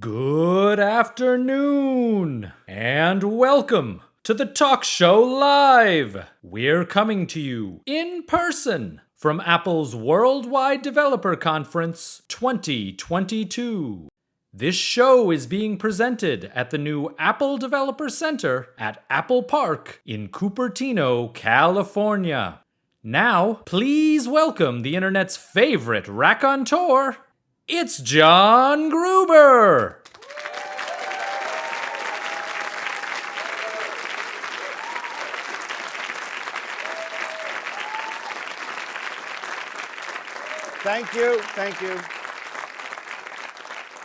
Good afternoon, and welcome to the Talk Show Live. We're coming to you in person from Apple's Worldwide Developer Conference 2022. This show is being presented at the new Apple Developer Center at Apple Park in Cupertino, California. Now, please welcome the internet's favorite raconteur. It's John Gruber! Thank you.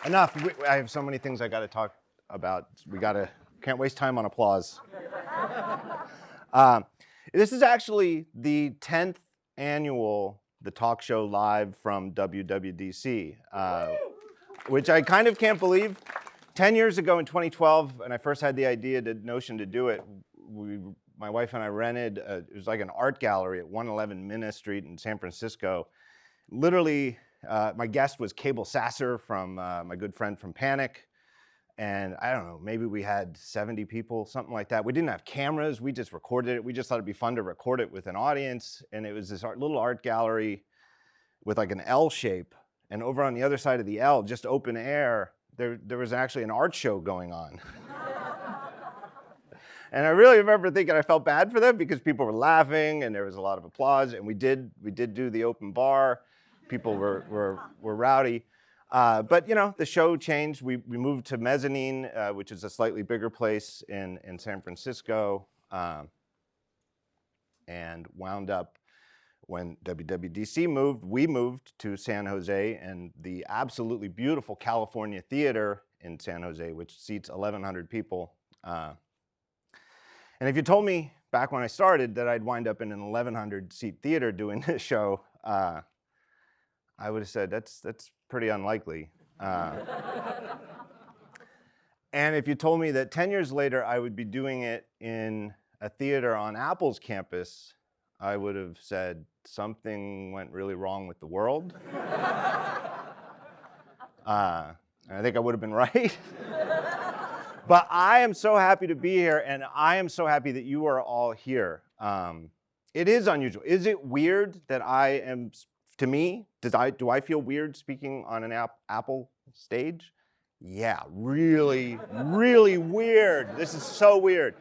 Enough. I have so many things I got to talk about. Can't waste time on applause. This is actually the 10th annual The Talk Show Live from WWDC, which I kind of can't believe. 10 years ago in 2012, when I first had the notion to do it, my wife and I rented, it was like an art gallery at 111 Minna Street in San Francisco. Literally, my guest was Cable Sasser from my good friend from Panic. And I don't know, maybe we had 70 people, something like that. We didn't have cameras, we just recorded it. We just thought it'd be fun to record it with an audience. And it was this little art gallery with like an L shape. And over on the other side of the L, just open air, there was actually an art show going on. And I really remember thinking I felt bad for them because people were laughing and there was a lot of applause. And we did do the open bar. People were rowdy. But, you know, the show changed. We moved to Mezzanine, which is a slightly bigger place in San Francisco, and wound up when WWDC moved, we moved to San Jose and the absolutely beautiful California Theater in San Jose, which seats 1,100 people. And if you told me back when I started that I'd wind up in an 1,100 seat theater doing this show, I would have said, that's pretty unlikely. And if you told me that 10 years later I would be doing it in a theater on Apple's campus, I would have said something went really wrong with the world. And I think I would have been right. But I am so happy to be here, and I am so happy that you are all here. It is unusual. Is it weird that I am... To me, do I feel weird speaking on an Apple stage? Yeah, really, really weird. This is so weird.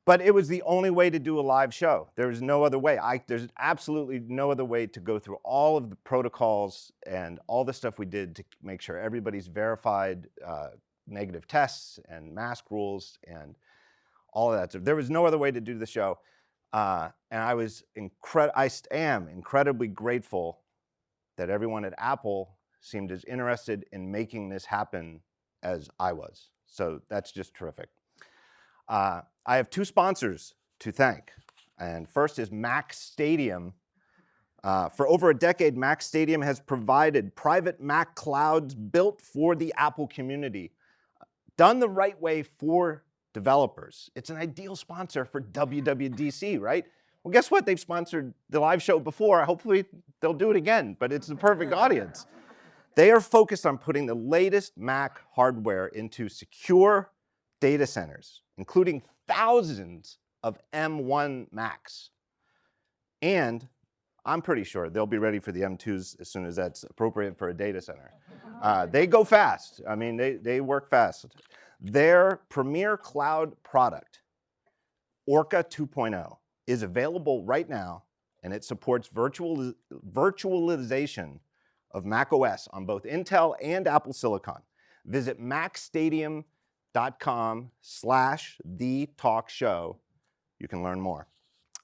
But it was the only way to do a live show. There was no other way. There's absolutely no other way to go through all of the protocols and all the stuff we did to make sure everybody's verified negative tests and mask rules and all of that. So there was no other way to do the show. And I am incredibly grateful that everyone at Apple seemed as interested in making this happen as I was. So that's just terrific. I have two sponsors to thank. And first is MacStadium. For over a decade, MacStadium has provided private Mac clouds built for the Apple community, done the right way for developers. It's an ideal sponsor for WWDC, right? Well, guess what? They've sponsored the live show before. Hopefully they'll do it again, but it's the perfect audience. They are focused on putting the latest Mac hardware into secure data centers, including thousands of M1 Macs. And I'm pretty sure they'll be ready for the M2s as soon as that's appropriate for a data center. They go fast. I mean, they work fast. Their premier cloud product, Orca 2.0, is available right now, and it supports virtualization of macOS on both Intel and Apple Silicon. Visit macstadium.com/thetalkshow. You can learn more.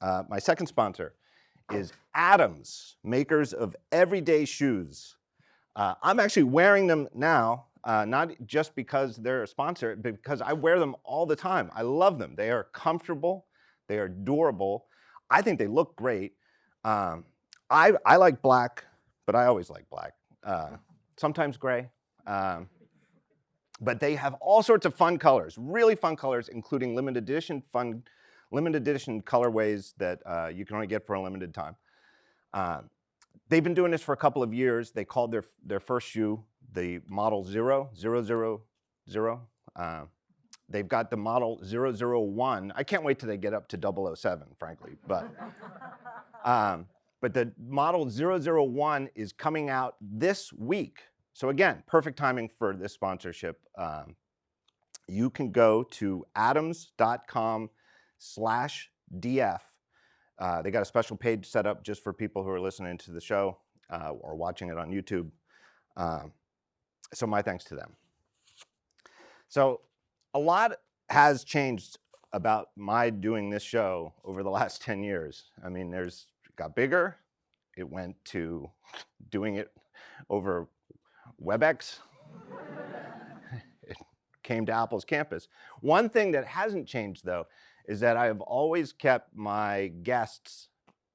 My second sponsor is Adams, makers of everyday shoes. I'm actually wearing them now. Not just because they're a sponsor, but because I wear them all the time. I love them. They are comfortable. They are durable. I think they look great. I like black, but I always like black. Sometimes gray. But they have all sorts of fun colors, really fun colors, including limited edition colorways that you can only get for a limited time. They've been doing this for a couple of years. They called their first shoe the model 0, 0, 0, 0. They've got the model 001. I can't wait till they get up to 007, frankly. But the model 001 is coming out this week. So again, perfect timing for this sponsorship. You can go to atoms.com/DF. They got a special page set up just for people who are listening to the show or watching it on YouTube. So my thanks to them. So a lot has changed about my doing this show over the last 10 years. I mean, it got bigger. It went to doing it over WebEx. It came to Apple's campus. One thing that hasn't changed, though, is that I have always kept my guests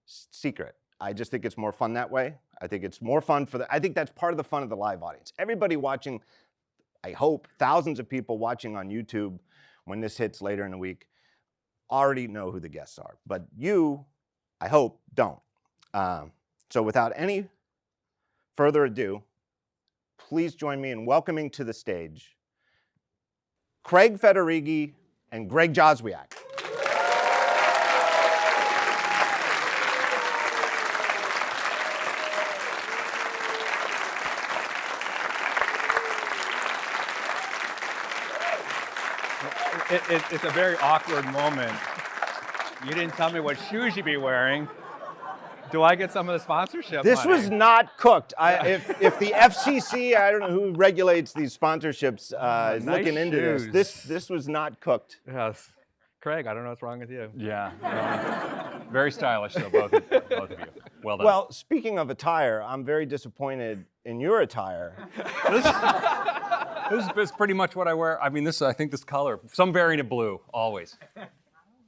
secret. I just think it's more fun that way. I think it's more fun I think that's part of the fun of the live audience. Everybody watching, I hope, thousands of people watching on YouTube when this hits later in the week already know who the guests are. But you, I hope, don't. So without any further ado, please join me in welcoming to the stage Craig Federighi and Greg Joswiak. It's a very awkward moment. You didn't tell me what shoes you'd be wearing. Do I get some of the sponsorship This money? was not cooked. If the FCC, I don't know who regulates these sponsorships, is Nice looking into shoes. this was not cooked. Yes. Craig, I don't know what's wrong with you. Yeah. Very stylish, though, both of you. Well done. Well, speaking of attire, I'm very disappointed in your attire. This is pretty much what I wear. I mean, I think this color, some variant of blue, always.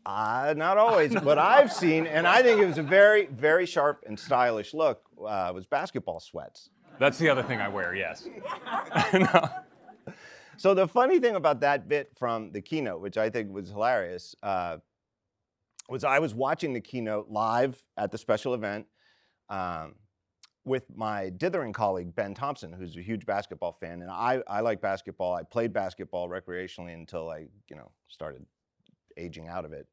Not always, but I've seen, and I think it was a very, very sharp and stylish look, was basketball sweats. That's the other thing I wear, yes. No. So the funny thing about that bit from the keynote, which I think was hilarious, was I was watching the keynote live at the special event with my dithering colleague, Ben Thompson, who's a huge basketball fan. And I like basketball. I played basketball recreationally until I, started aging out of it.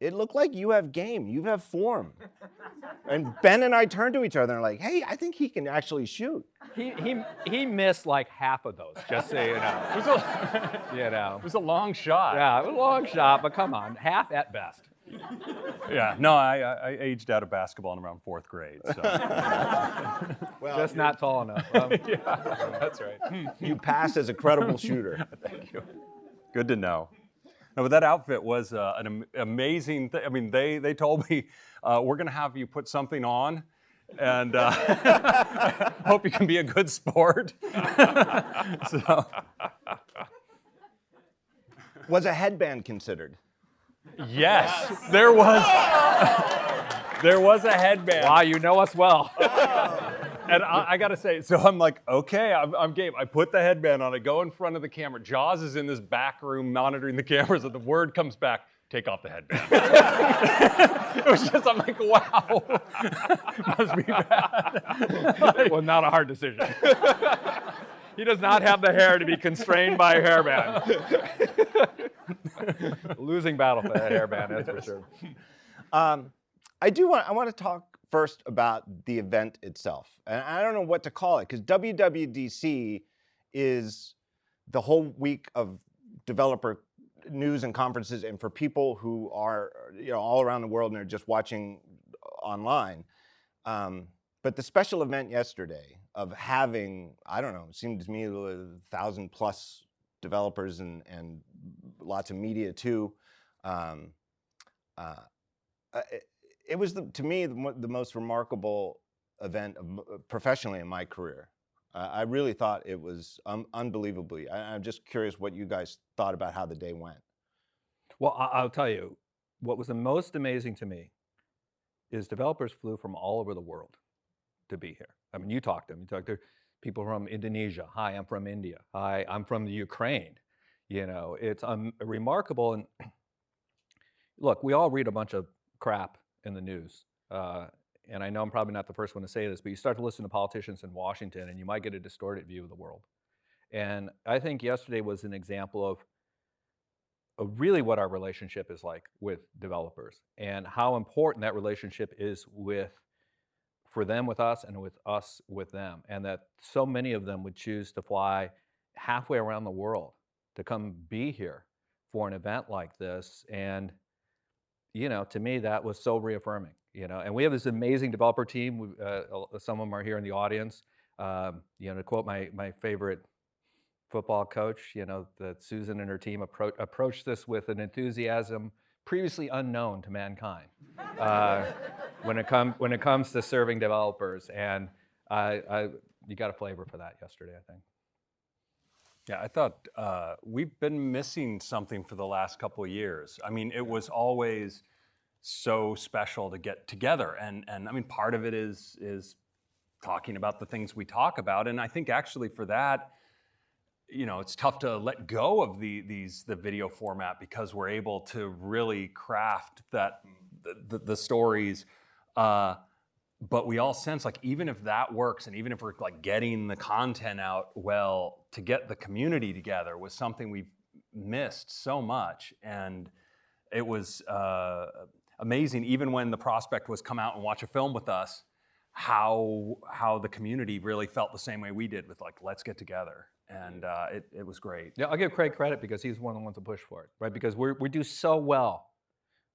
It looked like you have game, you have form. And Ben and I turned to each other and like, hey, I think he can actually shoot. He missed like half of those, just so you know. It was a long shot. Yeah, it was a long shot, but come on, half at best. Yeah, no, I aged out of basketball in around 4th grade. So. Well, Just not tall enough. Yeah, that's right. You passed as a credible shooter. Thank you. Good to know. No, but that outfit was an amazing thing. I mean, they told me, we're going to have you put something on, and hope you can be a good sport. So. Was a headband considered? Yes, there was a headband. Wow, you know us well. And I got to say, so I'm like, okay, I'm game. I put the headband on. I go in front of the camera. Jaws is in this back room monitoring the cameras, and the word comes back, take off the headband. It was just, I'm like, wow, must be bad. Well, not a hard decision. He does not have the hair to be constrained by a hairband. Losing battle for that hairband, that's for sure. I want to talk first about the event itself. And I don't know what to call it, because WWDC is the whole week of developer news and conferences, and for people who are all around the world and are just watching online. But the special event yesterday of having, I don't know, it seemed to me 1,000 plus developers and lots of media too. It was, to me, the most remarkable event professionally in my career. I really thought it was unbelievably. I'm just curious what you guys thought about how the day went. Well, I'll tell you, what was the most amazing to me is developers flew from all over the world to be here. I mean, you talked to them. You talked to people from Indonesia. Hi, I'm from India. Hi, I'm from the Ukraine. It's remarkable. And look, we all read a bunch of crap in the news. and I know I'm probably not the first one to say this, but you start to listen to politicians in Washington and you might get a distorted view of the world. And I think yesterday was an example of really what our relationship is like with developers and how important that relationship is for them with us and with us with them. And that so many of them would choose to fly halfway around the world to come be here for an event like this. And, to me, that was so reaffirming, and we have this amazing developer team. Some of them are here in the audience. To quote my favorite football coach, that Susan and her team approached this with an enthusiasm previously unknown to mankind when it comes to serving developers. And you got a flavor for that yesterday, I think. Yeah, I thought we've been missing something for the last couple of years. I mean, it was always so special to get together, and I mean, part of it is talking about the things we talk about, and I think actually for that, it's tough to let go of the video format because we're able to really craft the stories. But we all sense like even if that works, and even if we're like getting the content out well, to get the community together was something we've missed so much. And it was amazing, even when the prospect was come out and watch a film with us, how the community really felt the same way we did with like, let's get together. And it was great. Yeah, I'll give Craig credit because he's one of the ones to push for it, right? Because we do so well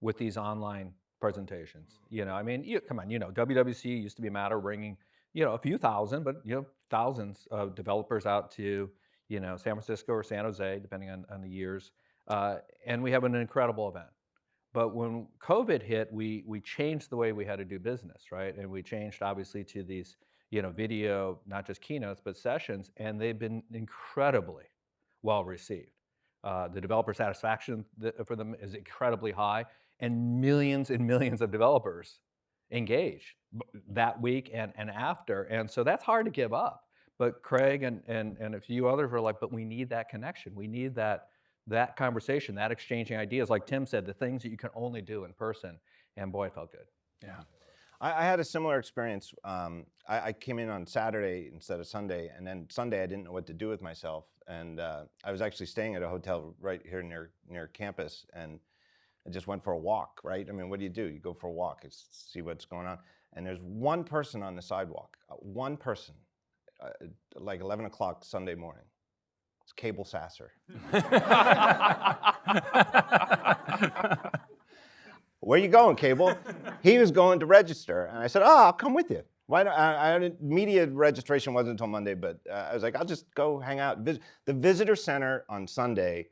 with these online presentations. I mean, come on, WWDC used to be a matter of bringing, a few thousand, but, thousands of developers out to, San Francisco or San Jose, depending on the years. And we have an incredible event. But when COVID hit, we changed the way we had to do business, right? And we changed, obviously, to these, video, not just keynotes, but sessions, and they've been incredibly well received. The developer satisfaction for them is incredibly high, and millions of developers engage that week and after. And so that's hard to give up. But Craig and a few others were like, but we need that connection. We need that conversation, that exchanging ideas. Like Tim said, the things that you can only do in person. And boy, it felt good. Yeah. I had a similar experience. I came in on Saturday instead of Sunday, and then Sunday I didn't know what to do with myself. And I was actually staying at a hotel right here near campus, and I just went for a walk, right? I mean, what do? You go for a walk, see what's going on. And there's one person on the sidewalk, one person, like 11 o'clock Sunday morning. It's Cable Sasser. Where you going, Cable? He was going to register, and I said, I'll come with you. Why don't, media registration wasn't until Monday, but I was like, I'll just go hang out. The visitor center on Sunday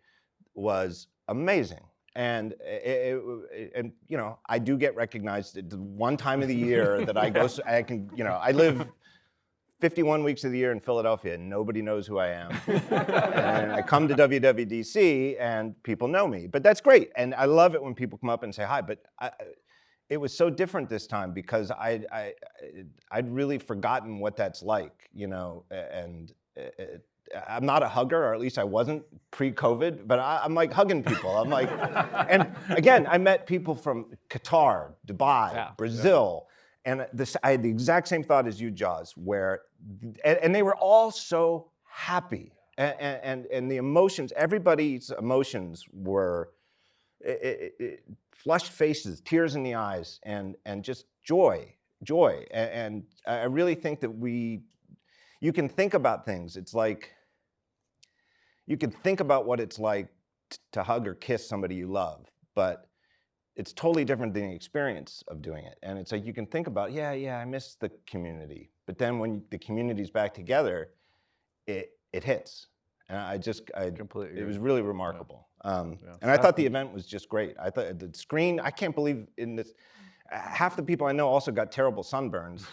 was amazing. And I do get recognized. It's one time of the year that I go. I live 51 weeks of the year in Philadelphia, and nobody knows who I am. And I come to WWDC, and people know me. But that's great, and I love it when people come up and say hi. But it was so different this time because I'd really forgotten what that's like, and. I'm not a hugger, or at least I wasn't pre-COVID, but I'm like hugging people. I'm like, and again, I met people from Qatar, Dubai, Brazil, and I had the exact same thought as you, Jaws, and they were all so happy, and the emotions, everybody's emotions were flushed faces, tears in the eyes, and just joy, and I really think that you can think about things. It's like, you can think about what it's like to hug or kiss somebody you love, but it's totally different than the experience of doing it. And it's like, you can think about, I miss the community. But then when the community's back together, it hits. And I completely, it was really remarkable. And I thought the event was just great. I thought the screen, I can't believe in this, half the people I know also got terrible sunburns.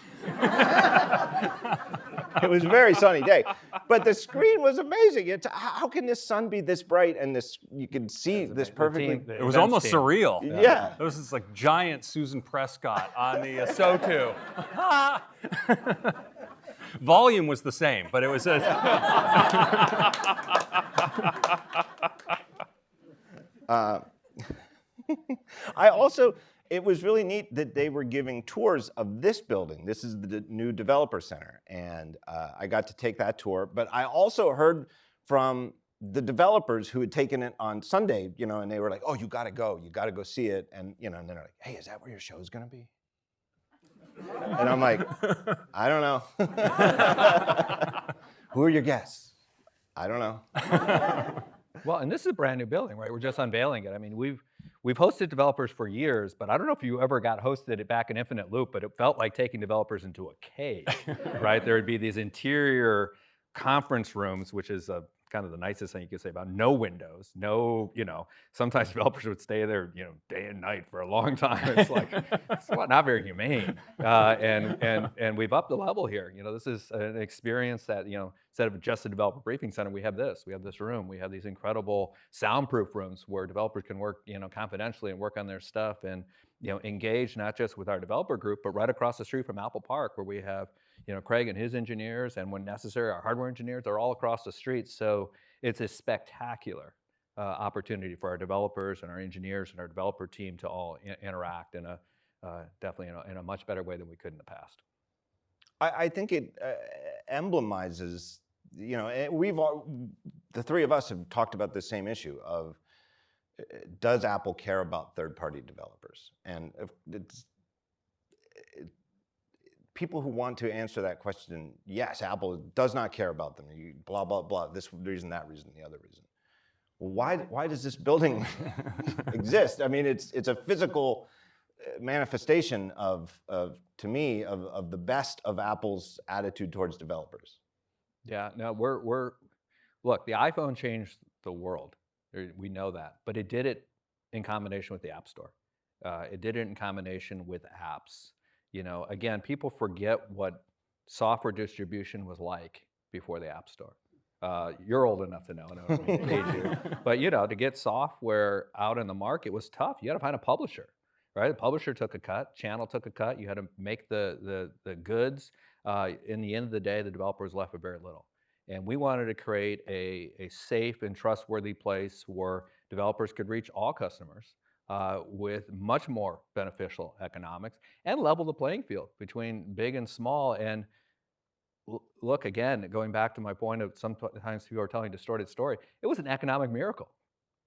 It was a very sunny day, but the screen was amazing. How can this sun be this bright and you can see this perfectly? It was almost surreal. Yeah. There was this like giant Susan Prescott on the SOTU. Volume was the same, but it was it was really neat that they were giving tours of this building. This is the new developer center, and I got to take that tour. But I also heard from the developers who had taken it on Sunday, and they were like, "Oh, you got to go see it." And and they're like, "Hey, is that where your show is going to be?" And I'm like, "I don't know." Who are your guests? I don't know. Well, and this is a brand new building, right? We're just unveiling it. I mean, we've hosted developers for years, but I don't know if you ever got hosted back in Infinite Loop, but it felt like taking developers into a cave, right? There would be these interior conference rooms, which is kind of the nicest thing you could say about no windows, no, sometimes developers would stay there, day and night for a long time. It's like, it's not very humane. And we've upped the level here. This is an experience that, instead of just a developer briefing center, we have this room, we have these incredible soundproof rooms where developers can work, confidentially and work on their stuff and, engage not just with our developer group, but right across the street from Apple Park, where we have Craig and his engineers, and when necessary, our hardware engineers are all across the street. So it's a spectacular opportunity for our developers and our engineers and our developer team to all interact in definitely in a much better way than we could in the past. I think it emblemizes, the three of us have talked about the same issue of, does Apple care about third-party developers? And people who want to answer that question, yes, Apple does not care about them. Blah, blah, blah, this reason, that reason, the other reason. Well, why does this building exist? I mean, it's a physical manifestation to me, of the best of Apple's attitude towards developers. Yeah, no, look, the iPhone changed the world. We know that, but it did it in combination with the App Store. It did it in combination with apps. Again, people forget what software distribution was like before the App Store. You're old enough to know, I don't mean to age you. But to get software out in the market was tough. You had to find a publisher, right? The publisher took a cut, channel took a cut. You had to make the goods. In the end of the day, the developer was left with very little. And we wanted to create a safe and trustworthy place where developers could reach all customers with much more beneficial economics and level the playing field between big and small. And look, again, going back to my point of sometimes people are telling a distorted story, it was an economic miracle,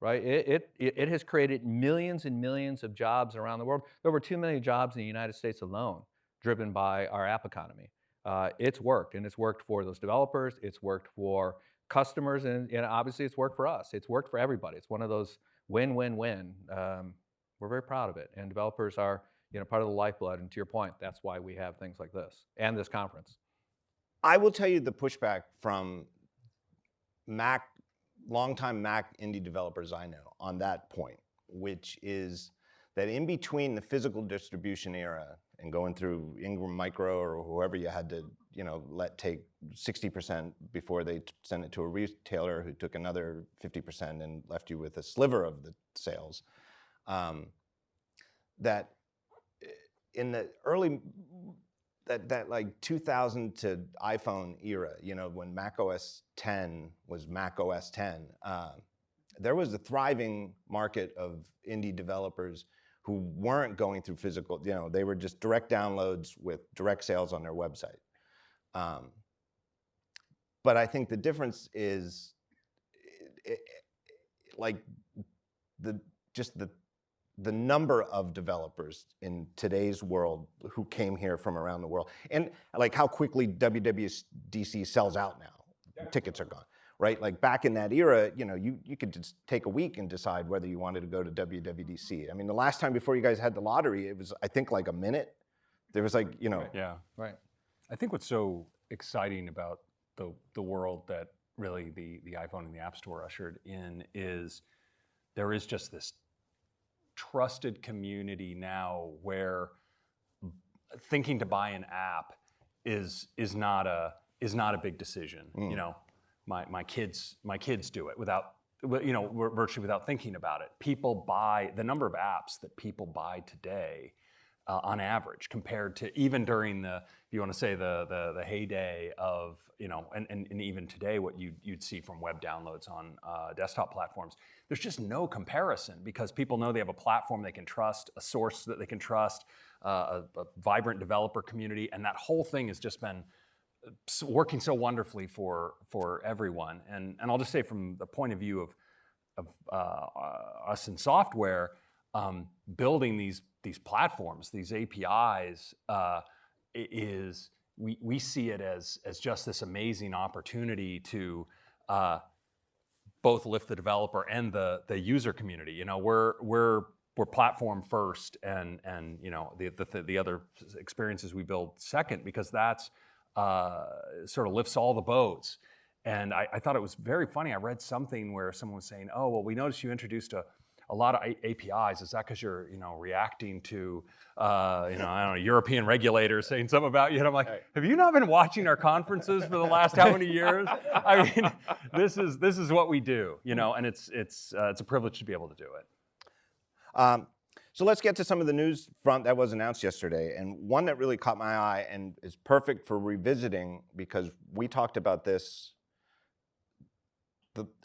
right? It has created millions and millions of jobs around the world. There were 2 million jobs in the United States alone driven by our app economy. It's worked, and it's worked for those developers, it's worked for customers, and obviously it's worked for us. It's worked for everybody. It's one of those win-win-win. We're very proud of it, and developers are part of the lifeblood, and to your point, that's why we have things like this and this conference. I will tell you the pushback from longtime Mac indie developers I know on that point, which is that in between the physical distribution era and going through Ingram Micro or whoever you had to, let take 60% before they sent it to a retailer who took another 50% and left you with a sliver of the sales, that in the early, that like 2000 to iPhone era, when macOS 10 was macOS 10, there was a thriving market of indie developers who weren't going through physical, they were just direct downloads with direct sales on their website. But I think the difference is like the number of developers in today's world who came here from around the world, and like how quickly WWDC sells out now. Yeah. Tickets are gone. Right, like back in that era, you could just take a week and decide whether you wanted to go to WWDC. I mean, the last time before you guys had the lottery, it was, I think, like a minute. There was like, Right. Yeah, right. I think what's so exciting about the world that really the iPhone and the App Store ushered in is there is just this trusted community now where thinking to buy an app is not a big decision. My kids do it without, virtually without thinking about it. People buy, the number of apps that people buy today on average, compared to even during the, if you want to say the heyday of, and even today what you'd see from web downloads on desktop platforms. There's just no comparison because people know they have a platform they can trust, a source that they can trust, a vibrant developer community, and that whole thing has just been working so wonderfully for everyone. And I'll just say from the point of view of us in software, building these platforms, these APIs, we see it as just this amazing opportunity to both lift the developer and the user community. We're platform first, and the other experiences we build second, because that's sort of lifts all the boats. And I thought it was very funny. I read something where someone was saying, "Oh, well, we noticed you introduced a lot of APIs. Is that because you're, reacting to, I don't know, European regulators saying something about you?" And I'm like, have you not been watching our conferences for the last how many years? I mean, this is what we do, and it's a privilege to be able to do it. So let's get to some of the news front that was announced yesterday. And one that really caught my eye and is perfect for revisiting, because we talked about this,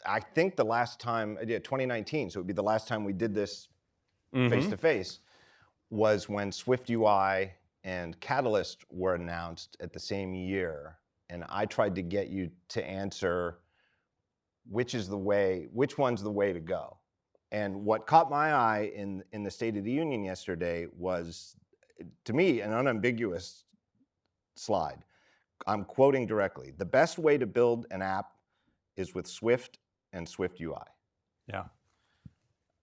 I think the last time, 2019, so it would be the last time we did this face-to-face, was when SwiftUI and Catalyst were announced at the same year. And I tried to get you to answer which one's the way to go. And what caught my eye in the State of the Union yesterday was, to me, an unambiguous slide. I'm quoting directly: "The best way to build an app is with Swift and SwiftUI." Yeah.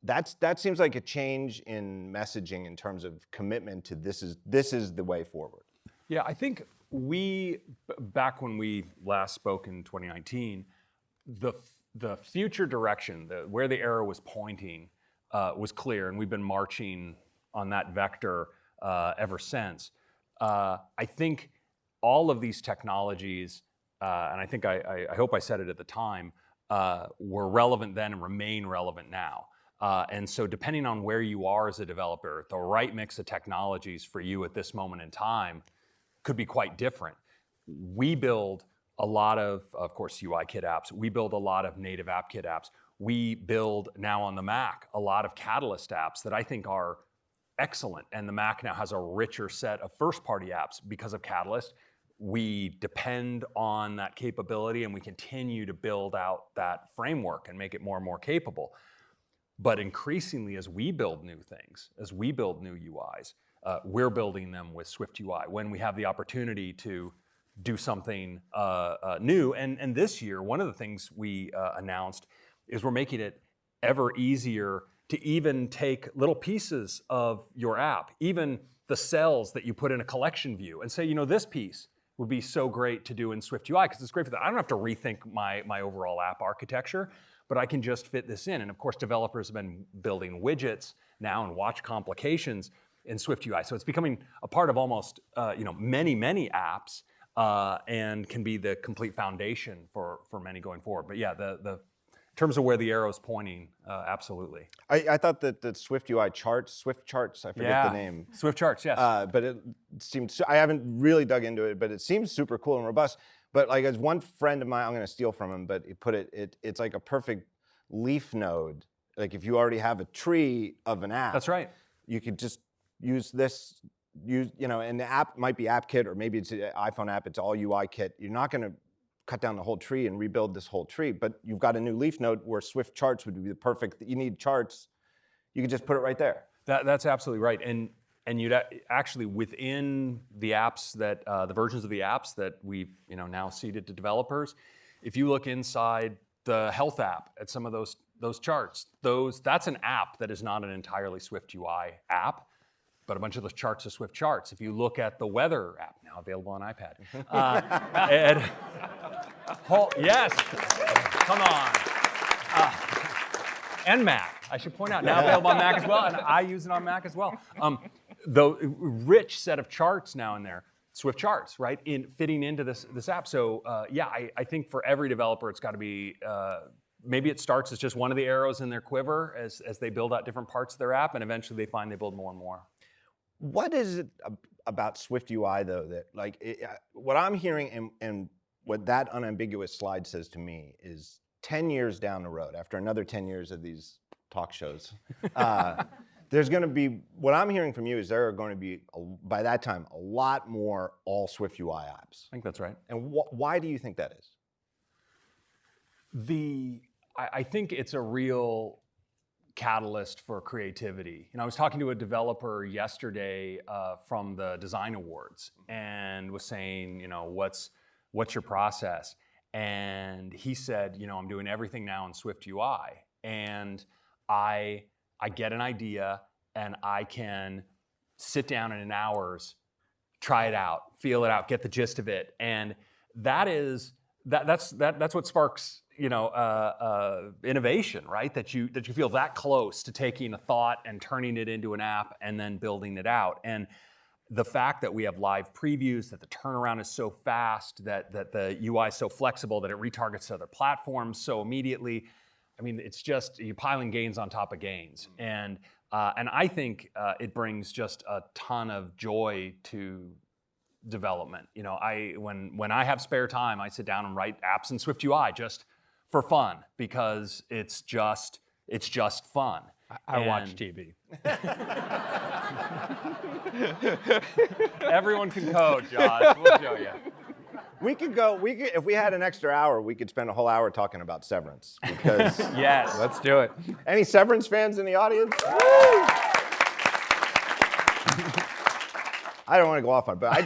That seems like a change in messaging in terms of commitment to this is the way forward. Yeah, I think back when we last spoke in 2019, the future direction, where the arrow was pointing, was clear, and we've been marching on that vector ever since. I think all of these technologies, and I think I hope I said it at the time, were relevant then and remain relevant now. And so depending on where you are as a developer, the right mix of technologies for you at this moment in time could be quite different. We build a lot of course, UIKit apps. We build a lot of native AppKit apps. We build now on the Mac a lot of Catalyst apps that I think are excellent. And the Mac now has a richer set of first-party apps because of Catalyst. We depend on that capability, and we continue to build out that framework and make it more and more capable. But increasingly, as we build new things, as we build new UIs, we're building them with SwiftUI when we have the opportunity to do something new. And this year, one of the things we announced is we're making it ever easier to even take little pieces of your app, even the cells that you put in a collection view, and say, this piece would be so great to do in SwiftUI because it's great for that. I don't have to rethink my overall app architecture, but I can just fit this in. And of course, developers have been building widgets now and watch complications in SwiftUI. So it's becoming a part of almost many, many apps, and can be the complete foundation for many going forward. But yeah, in terms of where the arrow's pointing, absolutely. I thought that the SwiftUI charts, Swift Charts, I forget the name. Swift Charts, yes. But it seems, I haven't really dug into it, but it seems super cool and robust. But like, as one friend of mine, I'm going to steal from him, but he put it's like a perfect leaf node. Like if you already have a tree of an app. That's right. You could just use this, and the app might be AppKit, or maybe it's an iPhone app, it's all UIKit. You're not going to cut down the whole tree and rebuild this whole tree, but you've got a new leaf node where Swift Charts would be the perfect. You need charts, you could just put it right there. That's absolutely right, and you'd actually within the apps that the versions of the apps that we've now seeded to developers, if you look inside the health app at some of those charts, that's an app that is not an entirely SwiftUI app, but a bunch of those charts are Swift Charts. If you look at the weather app, now available on iPad, yes, come on, and Mac. I should point out, now available on Mac as well, and I use it on Mac as well. The rich set of charts now in there, Swift Charts, right, fitting into this app. So I think for every developer, it's got to be, maybe it starts as just one of the arrows in their quiver as they build out different parts of their app, and eventually they find they build more and more. What is it about SwiftUI though that what I'm hearing and what that unambiguous slide says to me is 10 years down the road, after another 10 years of these talk shows, there's going to be, what I'm hearing from you is there are going to be, by that time, a lot more all SwiftUI apps. I think that's right. And why do you think that is? I think it's a real catalyst for creativity. I was talking to a developer yesterday from the Design Awards and was saying, what's your process? And he said, I'm doing everything now in SwiftUI, and I get an idea and I can sit down in an hour's, try it out, feel it out, get the gist of it, and that's what sparks innovation, right? That you feel that close to taking a thought and turning it into an app and then building it out. And the fact that we have live previews, that the turnaround is so fast, that the UI is so flexible, that it retargets to other platforms so immediately. I mean, it's just you're piling gains on top of gains, and I think it brings just a ton of joy to development. When I have spare time, I sit down and write apps in SwiftUI just for fun because it's just fun. I watch TV. Everyone can code, Josh. We'll show you. If we had an extra hour, we could spend a whole hour talking about Severance. Because yes, let's do it. Any Severance fans in the audience? I don't want to go off on it, but I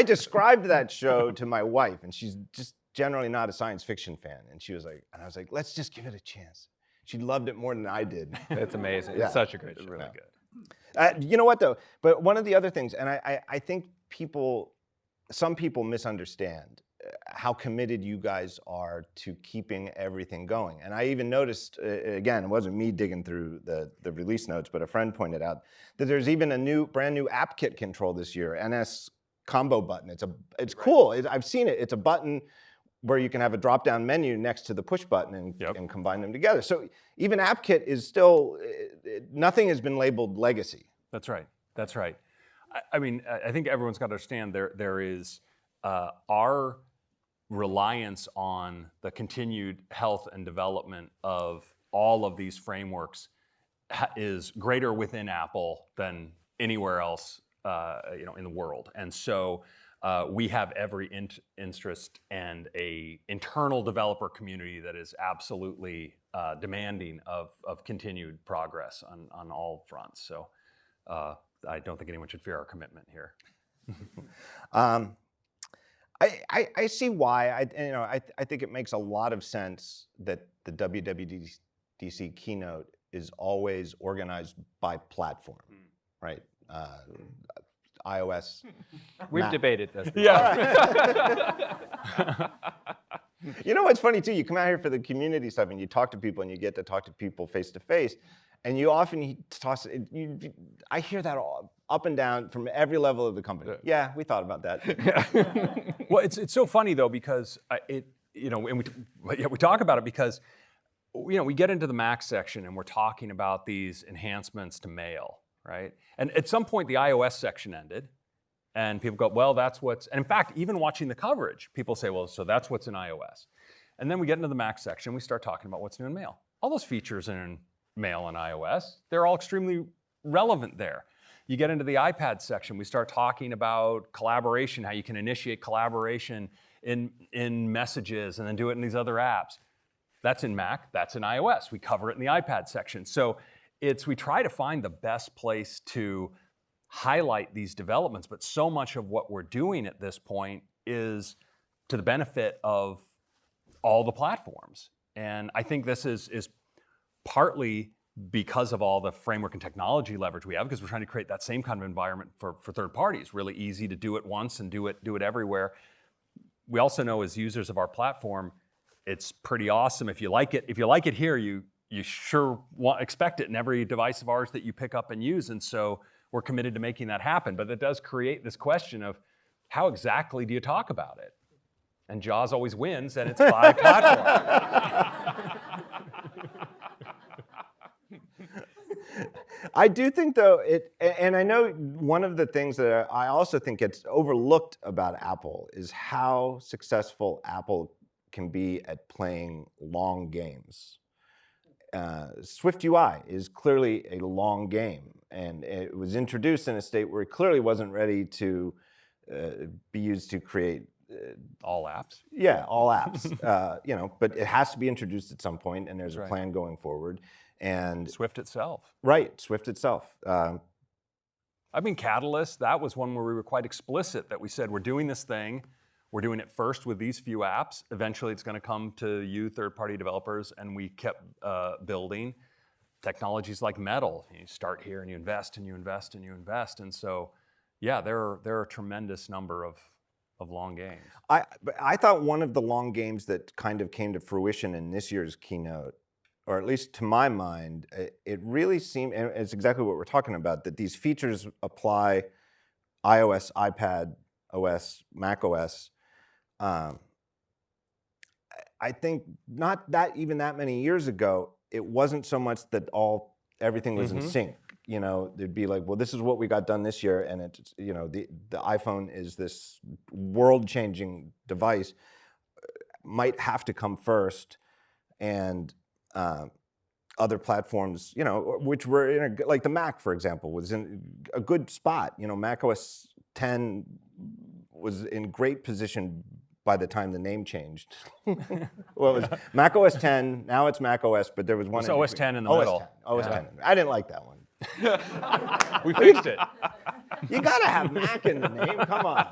described that show to my wife, and she's just generally not a science fiction fan. And I was like, let's just give it a chance. She loved it more than I did. It's amazing. Yeah. It's such a great show. Really good. You know what though? But one of the other things, and I think some people misunderstand how committed you guys are to keeping everything going. And I even noticed, again, it wasn't me digging through the release notes, but a friend pointed out that there's even a brand new AppKit control this year, NS combo button. It's cool. I've seen it. It's a button where you can have a drop-down menu next to the push button and combine them together. So even AppKit is still, nothing has been labeled legacy. That's right. That's right. I mean, I think everyone's got to understand there is our reliance on the continued health and development of all of these frameworks is greater within Apple than anywhere else, in the world. And so we have every interest and a internal developer community that is absolutely demanding of continued progress on all fronts. So I don't think anyone should fear our commitment here. I see why. I think it makes a lot of sense that the WWDC keynote is always organized by platform, right? iOS. We've debated this. Yeah. You know what's funny too? You come out here for the community stuff and you talk to people and you get to talk to people face to face, and you often toss. I hear that all up and down from every level of the company. Yeah, we thought about that. Well, it's so funny though because and we talk about it because we get into the Mac section and we're talking about these enhancements to Mail, right? And at some point the iOS section ended, and people go, well, that's what's. And in fact, even watching the coverage, people say, well, so that's what's in iOS. And then we get into the Mac section, we start talking about what's new in Mail. All those features in Mail and iOS, they're all extremely relevant there. You get into the iPad section, we start talking about collaboration, how you can initiate collaboration in Messages and then do it in these other apps. That's in Mac, that's in iOS. We cover it in the iPad section. So we try to find the best place to highlight these developments, but so much of what we're doing at this point is to the benefit of all the platforms. And I think this is partly because of all the framework and technology leverage we have, because we're trying to create that same kind of environment for third parties. Really easy to do it once and do it everywhere. We also know as users of our platform, it's pretty awesome. If you like it here, you sure expect it in every device of ours that you pick up and use. And so we're committed to making that happen. But it does create this question of how exactly do you talk about it? And Jaws always wins, and it's by platform. I do think, though, and I know one of the things that I also think gets overlooked about Apple is how successful Apple can be at playing long games. SwiftUI is clearly a long game, and it was introduced in a state where it clearly wasn't ready to be used to create all apps. Yeah, all apps. But it has to be introduced at some point, and there's That's a plan going forward. And Swift itself. Right, Swift itself. I mean, Catalyst, that was one where we were quite explicit that we said, we're doing this thing. We're doing it first with these few apps. Eventually, it's going to come to you, third-party developers, and we kept building technologies like Metal. You start here, and you invest, and you invest, and you invest. And so, yeah, there are a tremendous number of long games. I thought one of the long games that kind of came to fruition in this year's keynote, or at least to my mind, it really seemed, and it's exactly what we're talking about, that these features apply iOS, iPadOS, macOS. I think not that even that many years ago, it wasn't so much that everything was in sync. They'd be like, well, this is what we got done this year, and it's, the iPhone is this world-changing device, might have to come first, and other platforms, which were in like the Mac, for example, was in a good spot. macOS 10 was in great position by the time the name changed. Well, it was macOS 10, now it's macOS, but there was one. It's OS 10 in the OS middle. 10, OS 10. I didn't like that one. We fixed it. You gotta have Mac in the name, come on.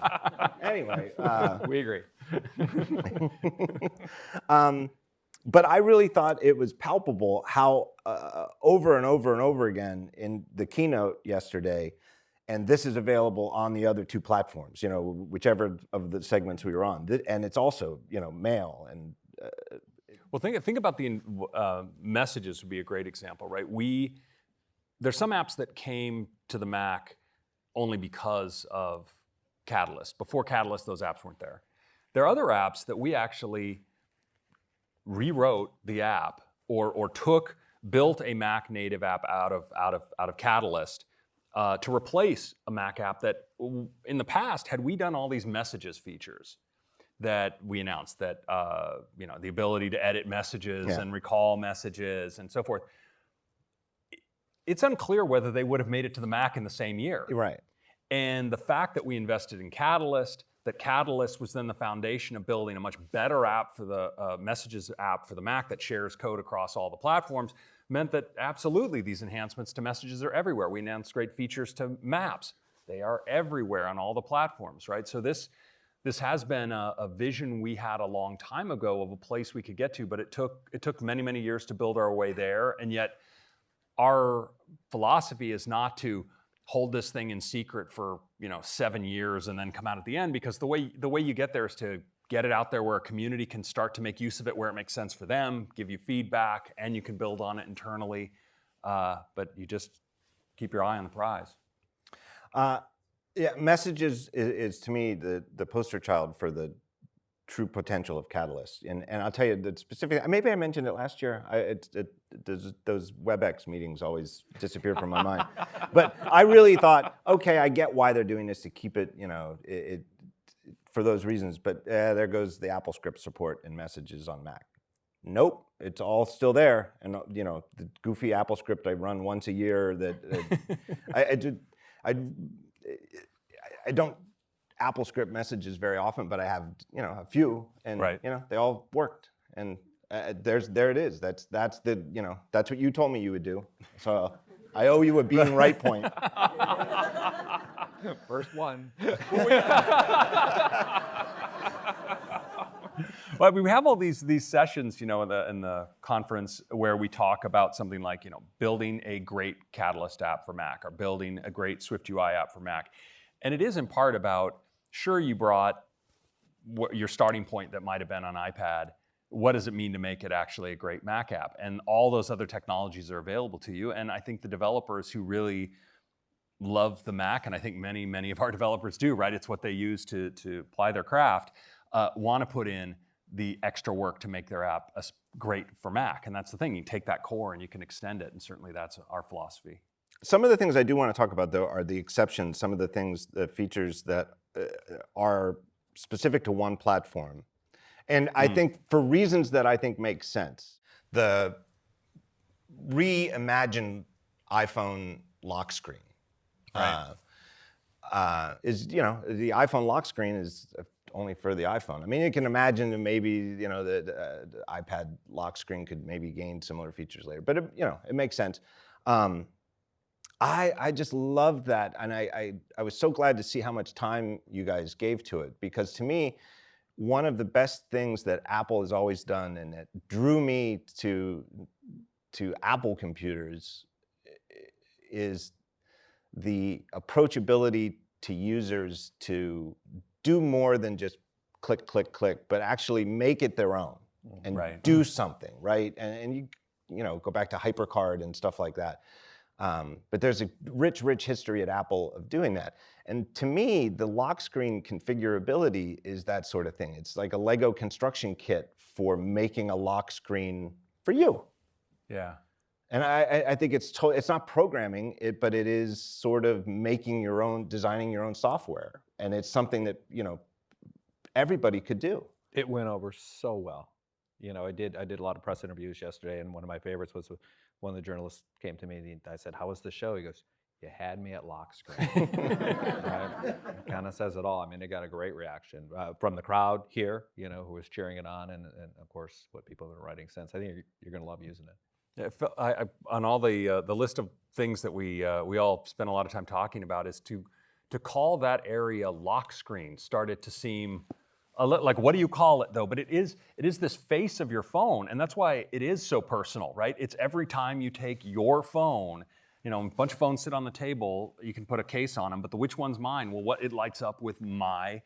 Anyway. We agree. But I really thought it was palpable how over and over and over again in the keynote yesterday, and this is available on the other two platforms, whichever of the segments we were on. And it's also, Mail and. Well, think about the messages would be a great example, right? There's some apps that came to the Mac only because of Catalyst. Before Catalyst, those apps weren't there. There are other apps that we actually rewrote the app or built a Mac native app out of Catalyst to replace a Mac app that in the past, had we done all these messages features that we announced, that the ability to edit messages and recall messages and so forth, it's unclear whether they would have made it to the Mac in the same year. Right. And the fact that we invested in Catalyst, that Catalyst was then the foundation of building a much better app for the messages app for the Mac that shares code across all the platforms, meant that absolutely these enhancements to messages are everywhere. We announced great features to Maps. They are everywhere on all the platforms, right? So this has been a vision we had a long time ago of a place we could get to, but it took many, many years to build our way there. And yet our philosophy is not to hold this thing in secret for 7 years and then come out at the end, because the way you get there is to get it out there where a community can start to make use of it where it makes sense for them, give you feedback, and you can build on it internally. But you just keep your eye on the prize. Messages is to me the poster child for the true potential of Catalyst. And I'll tell you that specifically, maybe I mentioned it last year. Those WebEx meetings always disappear from my mind. But I really thought, okay, I get why they're doing this to keep it, for those reasons. But there goes the AppleScript support and messages on Mac. Nope, it's all still there. And the goofy AppleScript I run once a year that I don't AppleScript messages very often, but I have a few, and right. They all worked, and there it is. That's what you told me you would do. So I owe you a being right point. First one. Well, we have all these sessions, in the conference where we talk about something like, building a great Catalyst app for Mac or building a great SwiftUI app for Mac. And it is in part about, sure, you brought your starting point that might have been on iPad. What does it mean to make it actually a great Mac app? And all those other technologies are available to you. And I think the developers who really love the Mac, and I think many, many of our developers do, right? It's what they use to apply their craft, want to put in the extra work to make their app great for Mac. And that's the thing. You take that core and you can extend it. And certainly that's our philosophy. Some of the things I do want to talk about, though, are the exceptions, some of the things, the features that are specific to one platform. And I think for reasons that I think make sense, the reimagined iPhone lock screen is, the iPhone lock screen is only for the iPhone. I mean, you can imagine that maybe, the iPad lock screen could maybe gain similar features later, but it makes sense. I just love that, and I was so glad to see how much time you guys gave to it, because to me, one of the best things that Apple has always done, and that drew me to Apple computers, is the approachability to users to do more than just click, click, click, but actually make it their own and do something, right? And you go back to HyperCard and stuff like that. But there's a rich history at Apple of doing that. And to me, the lock screen configurability is that sort of thing. It's like a Lego construction kit for making a lock screen for you. Yeah. And I think it's not programming it, but it is sort of making your own, designing your own software. And it's something that, everybody could do. It went over so well. I did a lot of press interviews yesterday, and one of my favorites was one of the journalists came to me and I said, "How was the show?" He goes, "You had me at lock screen." Right? It kind of says it all. I mean, it got a great reaction from the crowd here, who was cheering it on, and of course, what people have been writing since. I think you're going to love using it. Yeah, on all the list of things that we all spend a lot of time talking about, is to call that area lock screen started to seem like, what do you call it though? But it is this face of your phone, and that's why it is so personal, right? It's every time you take your phone, a bunch of phones sit on the table, you can put a case on them, but which one's mine? Well, what it lights up with my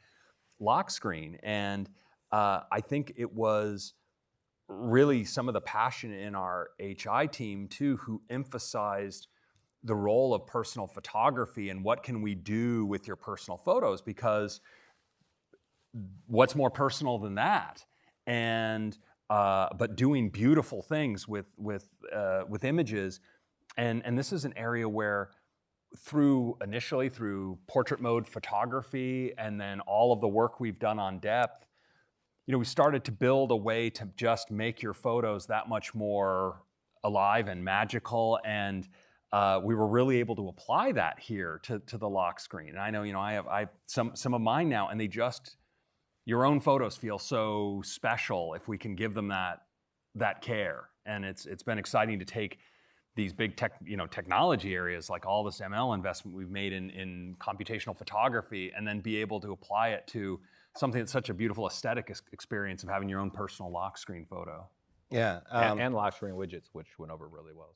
lock screen, and I think it was really some of the passion in our HI team too, who emphasized the role of personal photography and what can we do with your personal photos, because what's more personal than that? And but doing beautiful things with images, and this is an area where initially through portrait mode photography, and then all of the work we've done on depth, we started to build a way to just make your photos that much more alive and magical, and we were really able to apply that here to the lock screen. And I know, I have some of mine now, and your own photos feel so special if we can give them that care. And it's been exciting to take these big technology areas, like all this ML investment we've made in computational photography, and then be able to apply it to something that's such a beautiful aesthetic experience of having your own personal lock screen photo. Yeah, and lock screen widgets, which went over really well.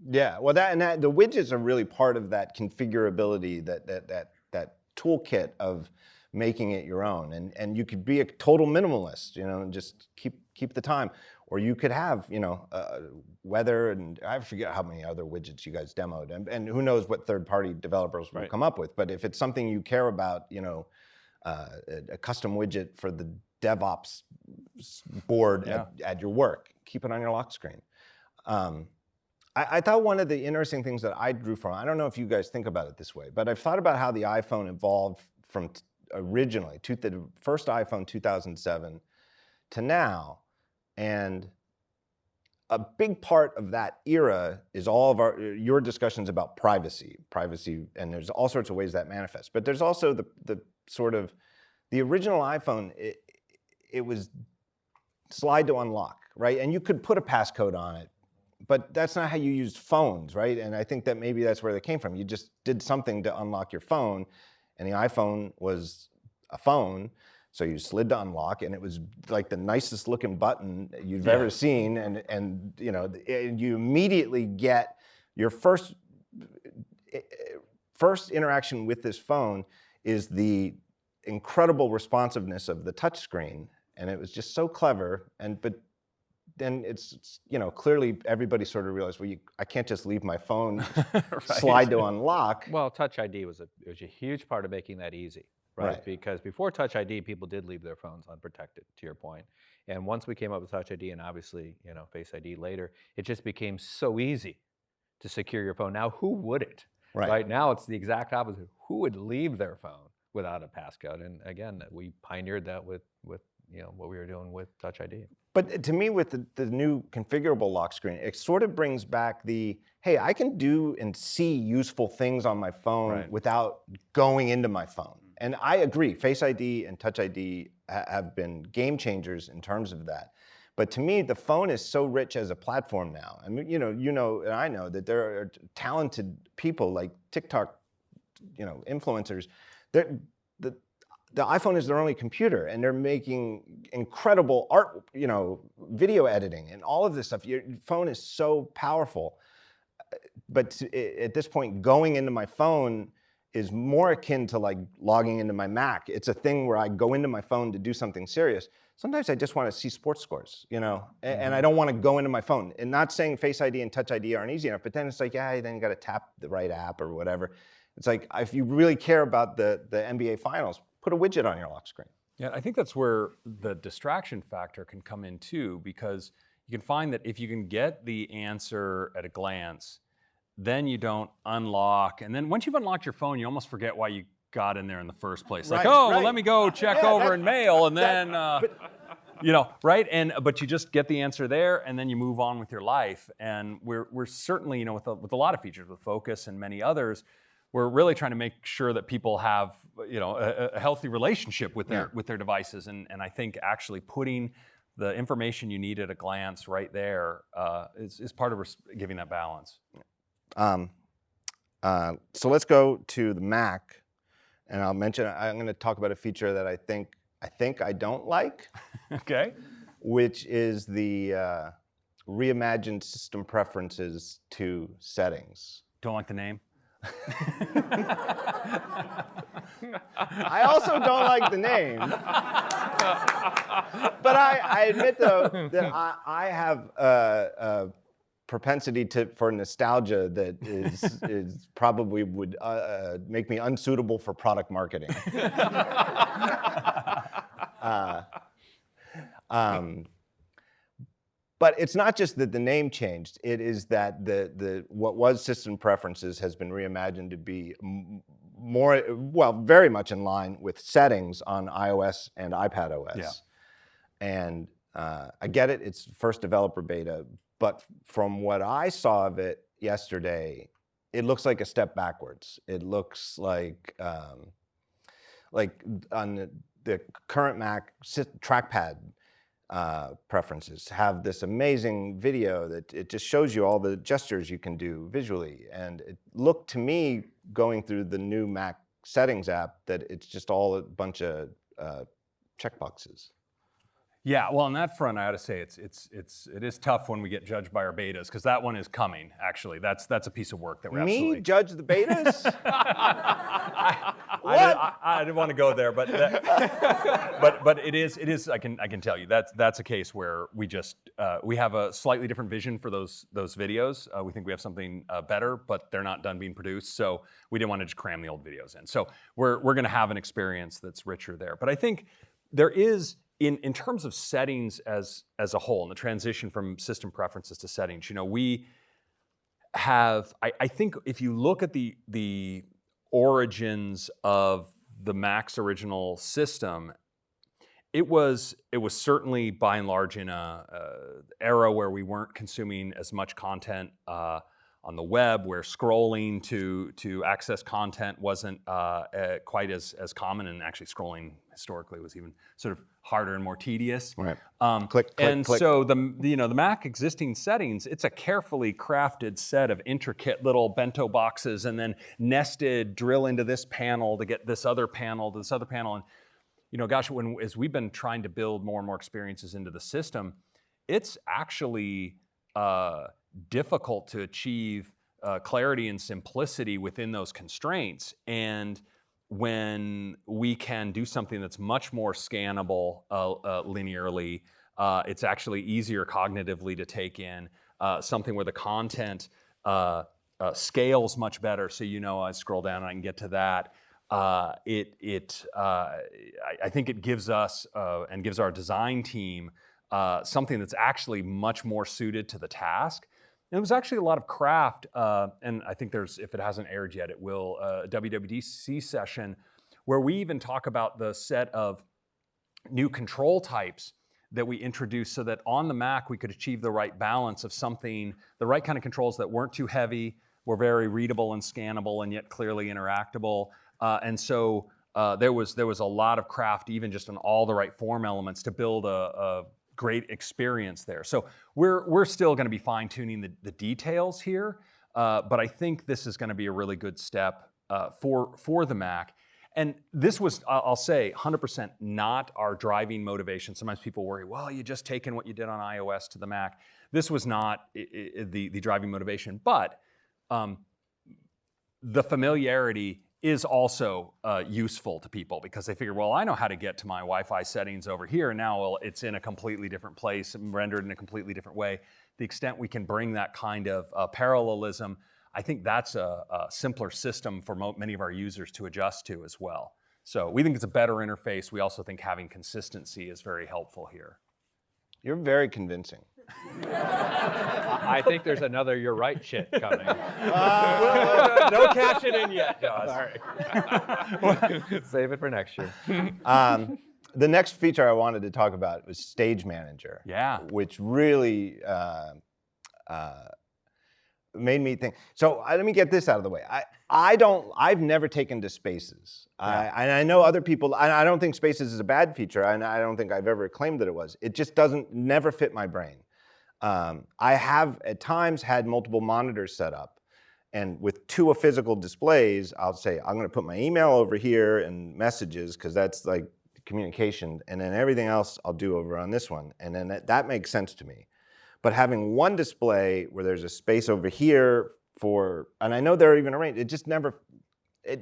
Yeah, well, that the widgets are really part of that configurability, that toolkit of making it your own, and you could be a total minimalist, and just keep the time, or you could have weather, and I forget how many other widgets you guys demoed, and who knows what third-party developers will come up with. But if it's something you care about, a custom widget for the DevOps board at your work, keep it on your lock screen. I thought one of the interesting things that I drew from, I don't know if you guys think about it this way, but I've thought about how the iPhone evolved from originally, the first iPhone 2007 to now, and a big part of that era is all of your discussions about privacy, and there's all sorts of ways that manifests. But there's also the sort of, the original iPhone, it was slide to unlock, right? And you could put a passcode on it, but that's not how you used phones, right? And I think that maybe that's where they came from. You just did something to unlock your phone, and the iPhone was a phone, so you slid to unlock, and it was like the nicest looking button you've ever seen, and you immediately get your first interaction with this phone is the incredible responsiveness of the touchscreen, and it was just so clever. But then it's clearly everybody sort of realized, well, I can't just leave my phone slide to unlock. Well, Touch ID was a huge part of making that easy, right? Because before Touch ID, people did leave their phones unprotected, to your point. And once we came up with Touch ID, and obviously Face ID later, it just became so easy to secure your phone. Now, who wouldn't? Right. Now, it's the exact opposite. Who would leave their phone without a passcode? And again, we pioneered that with what we were doing with Touch ID. But to me, with the new configurable lock screen, it sort of brings back the, hey, I can do and see useful things on my phone without going into my phone. And I agree, Face ID and Touch ID have been game changers in terms of that. But to me, the phone is so rich as a platform now. I mean, and I know that there are talented people like TikTok, influencers. The iPhone is their only computer, and they're making incredible art, video editing, and all of this stuff. Your phone is so powerful. But at this point, going into my phone is more akin to like logging into my Mac. It's a thing where I go into my phone to do something serious. Sometimes I just want to see sports scores, and I don't want to go into my phone. And not saying Face ID and Touch ID aren't easy enough, but then it's like, then you got to tap the right app or whatever. It's like, if you really care about the NBA Finals, put a widget on your lock screen. Yeah, I think that's where the distraction factor can come in too, because you can find that if you can get the answer at a glance, then you don't unlock. And then once you've unlocked your phone, you almost forget why you got in there in the first place. Like, well, let me go check over in mail, and then, right? But you just get the answer there, and then you move on with your life. And we're certainly, with a lot of features, with Focus and many others, we're really trying to make sure that people have, a healthy relationship with their devices. And I think actually putting the information you need at a glance right there is part of giving that balance. So let's go to the Mac, and I'm going to talk about a feature that I think I don't like. Okay. Which is the reimagined system preferences to settings. Don't like the name? I also don't like the name. But I admit, though, that I have a propensity for nostalgia that is probably would make me unsuitable for product marketing. But it's not just that the name changed. It is that the what was system preferences has been reimagined to be very much in line with settings on iOS and iPadOS. Yeah. And I get it, it's first developer beta, but from what I saw of it yesterday, it looks like a step backwards. It looks like on the current Mac trackpad preferences have this amazing video that it just shows you all the gestures you can do visually. And it looked to me, going through the new Mac settings app, that it's just all a bunch of checkboxes. Yeah, well, on that front, I ought to say it is tough when we get judged by our betas, because that one is coming. Actually, that's a piece of work that we're absolutely. Me judge the betas? I didn't want to go there, but it is. I can tell you that's a case where we have a slightly different vision for those videos. We think we have something better, but they're not done being produced, so we didn't want to just cram the old videos in. So we're going to have an experience that's richer there. But I think there is. In terms of settings as a whole, and the transition from system preferences to settings, we have, I think if you look at the origins of the Mac's original system, it was certainly by and large in a era where we weren't consuming as much content on the web, where scrolling to access content wasn't quite as common, and actually scrolling historically was even sort of harder and more tedious. Right. Click. So the Mac existing settings, it's a carefully crafted set of intricate little bento boxes, and then nested drill into this panel to get this other panel to this other panel. And as we've been trying to build more and more experiences into the system, it's actually difficult to achieve clarity and simplicity within those constraints. And when we can do something that's much more scannable linearly, it's actually easier cognitively to take in, something where the content scales much better. So I scroll down and I can get to that. I think it gives us and gives our design team something that's actually much more suited to the task. And there was actually a lot of craft, and I think if it hasn't aired yet, it will, a WWDC session where we even talk about the set of new control types that we introduced so that on the Mac we could achieve the right balance of the right kind of controls that weren't too heavy, were very readable and scannable, and yet clearly interactable. And so there was a lot of craft, even just on all the right form elements, to build a great experience there. So we're still going to be fine-tuning the details here, but I think this is going to be a really good step for the Mac. And this was, I'll say, 100% not our driving motivation. Sometimes people worry, well, you just taken what you did on iOS to the Mac. This was not the driving motivation, but the familiarity is also useful to people because they figure, well, I know how to get to my Wi-Fi settings over here, and now it's in a completely different place and rendered in a completely different way. The extent we can bring that kind of parallelism, I think that's a simpler system for many of our users to adjust to as well. So we think it's a better interface. We also think having consistency is very helpful here. You're very convincing. I think there's another "you're right" shit coming. No cash it in yet, Josh. Sorry. Save it for next year. The next feature I wanted to talk about was Stage Manager. Yeah. Which really made me think. So let me get this out of the way. I've never taken to Spaces. Yeah. And I know other people, and I don't think Spaces is a bad feature, and I don't think I've ever claimed that it was. It just never fit my brain. I have at times had multiple monitors set up, and with two physical displays, I'll say, I'm gonna put my email over here and messages, because that's like communication, and then everything else I'll do over on this one. And then that makes sense to me. But having one display where there's a space over here and I know they're even arranged, it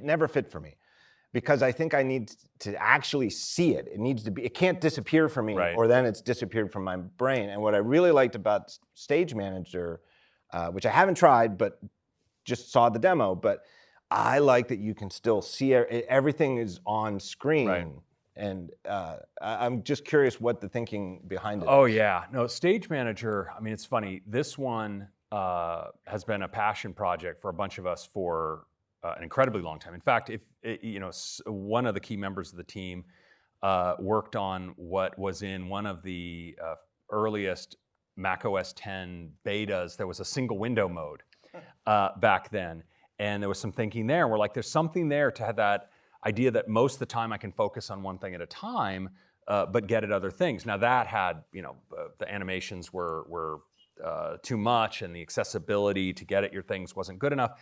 never fit for me. Because I think I need to actually see it. It can't disappear from me, right, or then it's disappeared from my brain. And what I really liked about Stage Manager, which I haven't tried, but just saw the demo, but I like that you can still see everything is on screen. Right. And I'm just curious what the thinking behind it Oh, is. yeah. No, Stage Manager, I mean, it's funny. This one has been a passion project for a bunch of us for an incredibly long time. In fact, one of the key members of the team worked on what was in one of the earliest macOS 10 betas. There was a single window mode back then. And there was some thinking there. And we're like, there's something there to have that idea that most of the time I can focus on one thing at a time, but get at other things. Now that had, the animations were too much, and the accessibility to get at your things wasn't good enough.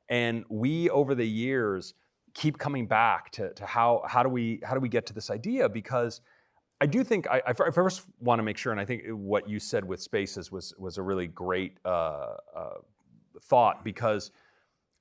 And we, over the years, keep coming back to how do we get to this idea? Because I do think I first want to make sure, and I think what you said with Spaces was a really great thought, because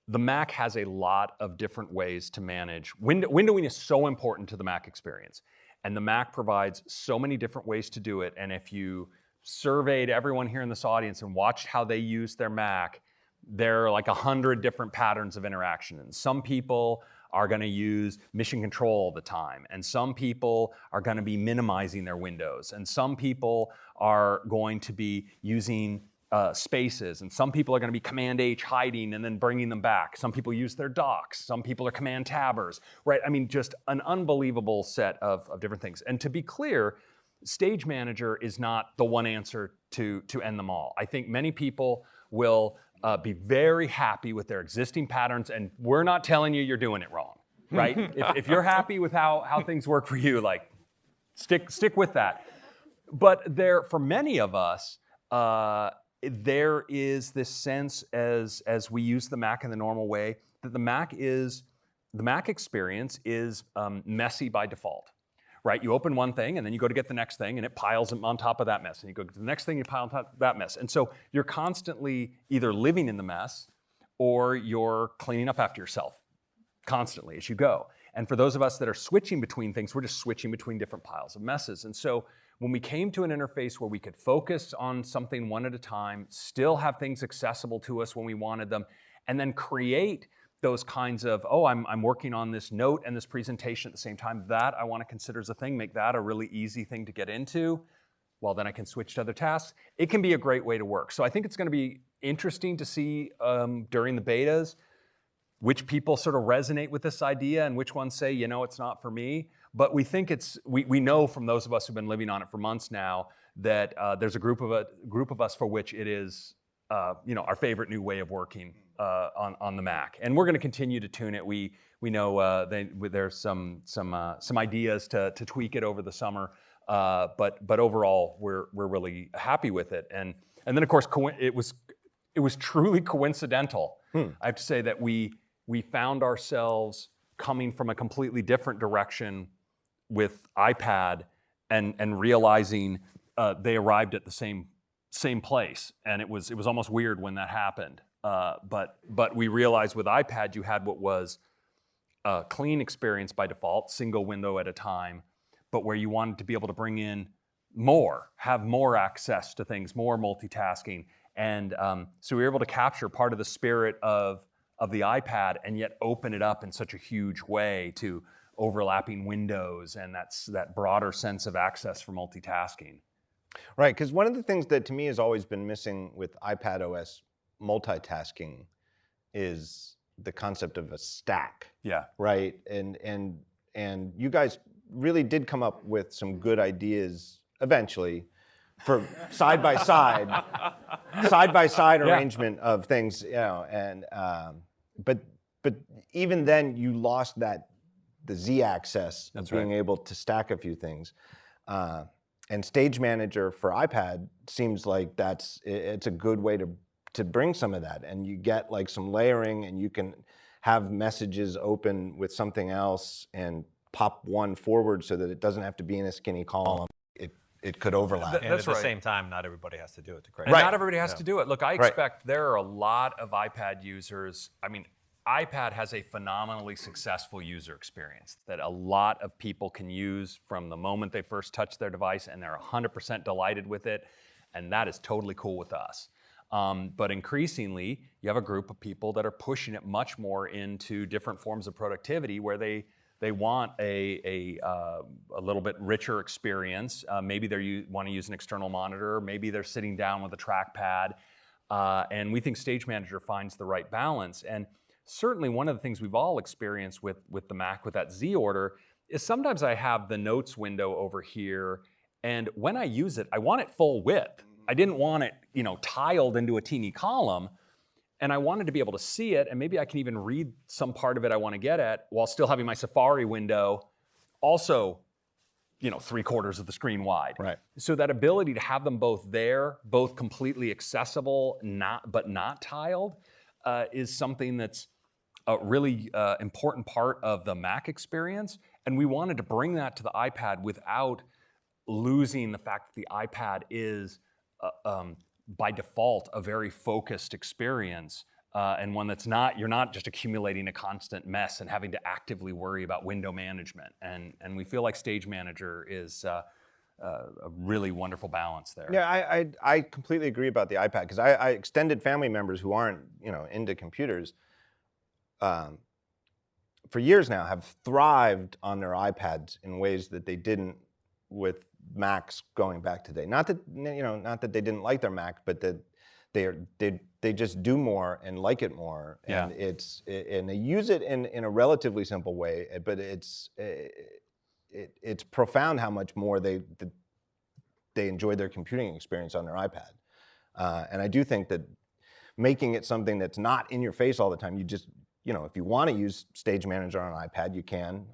the Mac has a lot of different ways to manage. Windowing is so important to the Mac experience, and the Mac provides so many different ways to do it. And if you surveyed everyone here in this audience and watched how they use their Mac, there are like 100 different patterns of interaction. And some people are going to use mission control all the time, and some people are going to be minimizing their windows, and some people are going to be using spaces, and some people are going to be Command-H hiding and then bringing them back. Some people use their docks. Some people are Command-Tabbers, right? I mean, just an unbelievable set of different things. And to be clear, Stage Manager is not the one answer to end them all. I think many people will be very happy with their existing patterns, and we're not telling you you're doing it wrong, right? if you're happy with how things work for you, like stick with that. But for many of us, there is this sense as we use the Mac in the normal way that the Mac experience is messy by default, right? You open one thing and then you go to get the next thing and it piles on top of that mess, and you go to the next thing, you pile on top of that mess. And so you're constantly either living in the mess or you're cleaning up after yourself constantly as you go. And for those of us that are switching between things, we're just switching between different piles of messes. And so when we came to an interface where we could focus on something one at a time, still have things accessible to us when we wanted them, and then create those kinds of, I'm working on this note and this presentation at the same time, that I want to consider as a thing, make that a really easy thing to get into. well, then I can switch to other tasks. It can be a great way to work. So I think it's going to be interesting to see during the betas which people sort of resonate with this idea and which ones say, it's not for me. But we think we know from those of us who've been living on it for months now that there's a group of us for which it is our favorite new way of working on the Mac, and we're going to continue to tune it. We know there's some ideas to tweak it over the summer, but overall we're really happy with it. And then of course it was truly coincidental. I have to say that we found ourselves coming from a completely different direction with iPad and realizing they arrived at the same place, and it was almost weird when that happened. But we realized with iPad you had what was a clean experience by default, single window at a time, but where you wanted to be able to bring in have more access to things, more multitasking, and so we were able to capture part of the spirit of the iPad and yet open it up in such a huge way to overlapping windows and that broader sense of access for multitasking. Right, because one of the things that to me has always been missing with iPadOS multitasking is the concept of a stack. Yeah. Right, and you guys really did come up with some good ideas eventually for side by side arrangement of things, and but even then you lost the Z access of being able to stack a few things. And Stage Manager for iPad seems like it's a good way to bring some of that, and you get like some layering, and you can have messages open with something else and pop one forward so that it doesn't have to be in a skinny column. It could overlap. And at the same time, not everybody has to do it to create. And not everybody has to do it. Look, I expect there are a lot of iPad users. I mean, iPad has a phenomenally successful user experience that a lot of people can use from the moment they first touch their device, and they're 100% delighted with it, and that is totally cool with us. But increasingly, you have a group of people that are pushing it much more into different forms of productivity where they want a little bit richer experience. Maybe they want to use an external monitor. Maybe they're sitting down with a trackpad. And we think Stage Manager finds the right balance. And certainly one of the things we've all experienced with the Mac with that Z order is sometimes I have the notes window over here, and when I use it, I want it full width. I didn't want it, tiled into a teeny column, and I wanted to be able to see it, and maybe I can even read some part of it I want to get at while still having my Safari window also, 3/4 of the screen wide. Right. So that ability to have them both there, both completely accessible, but not tiled, is something that's a really important part of the Mac experience. And we wanted to bring that to the iPad without losing the fact that the iPad is, by default, a very focused experience, and one that's you're not just accumulating a constant mess and having to actively worry about window management. And we feel like Stage Manager is a really wonderful balance there. Yeah, I completely agree about the iPad, because I extended family members who aren't into computers for years now have thrived on their iPads in ways that they didn't with Macs going back today. Not that they didn't like their Mac, but that they just do more and like it more, and and they use it in a relatively simple way, but it's profound how much more they enjoy their computing experience on their iPad. And I do think that making it something that's not in your face all the time, you just, if you want to use Stage Manager on an iPad, you can.